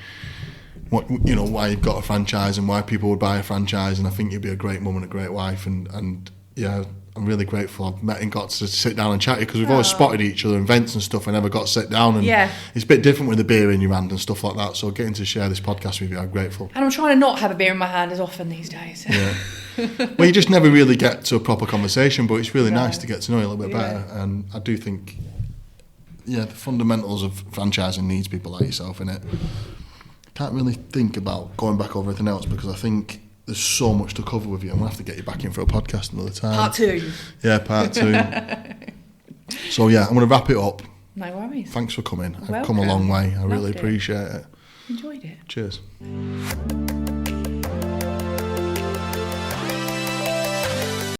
you've got a franchise and why people would buy a franchise. And I think you'd be a great mum and a great wife. And yeah, I'm really grateful I've met and got to sit down and chat to you, because we've always spotted each other in events and stuff. I never got to sit down, and it's a bit different with a beer in your hand and stuff like that. So getting to share this podcast with you, I'm grateful. And I'm trying to not have a beer in my hand as often these days. Yeah. Well, you just never really get to a proper conversation, but it's really nice to get to know you a little bit better. And I do think, the fundamentals of franchising needs people like yourself in it. Can't really think about going back over everything else, because I think there's so much to cover with you. I'm going to have to get you back in for a podcast another time. Part 2. Yeah, part 2. So, I'm going to wrap it up. No worries. Thanks for coming. Welcome. I've come a long way. I really Loved it. appreciate it. Enjoyed it. Cheers.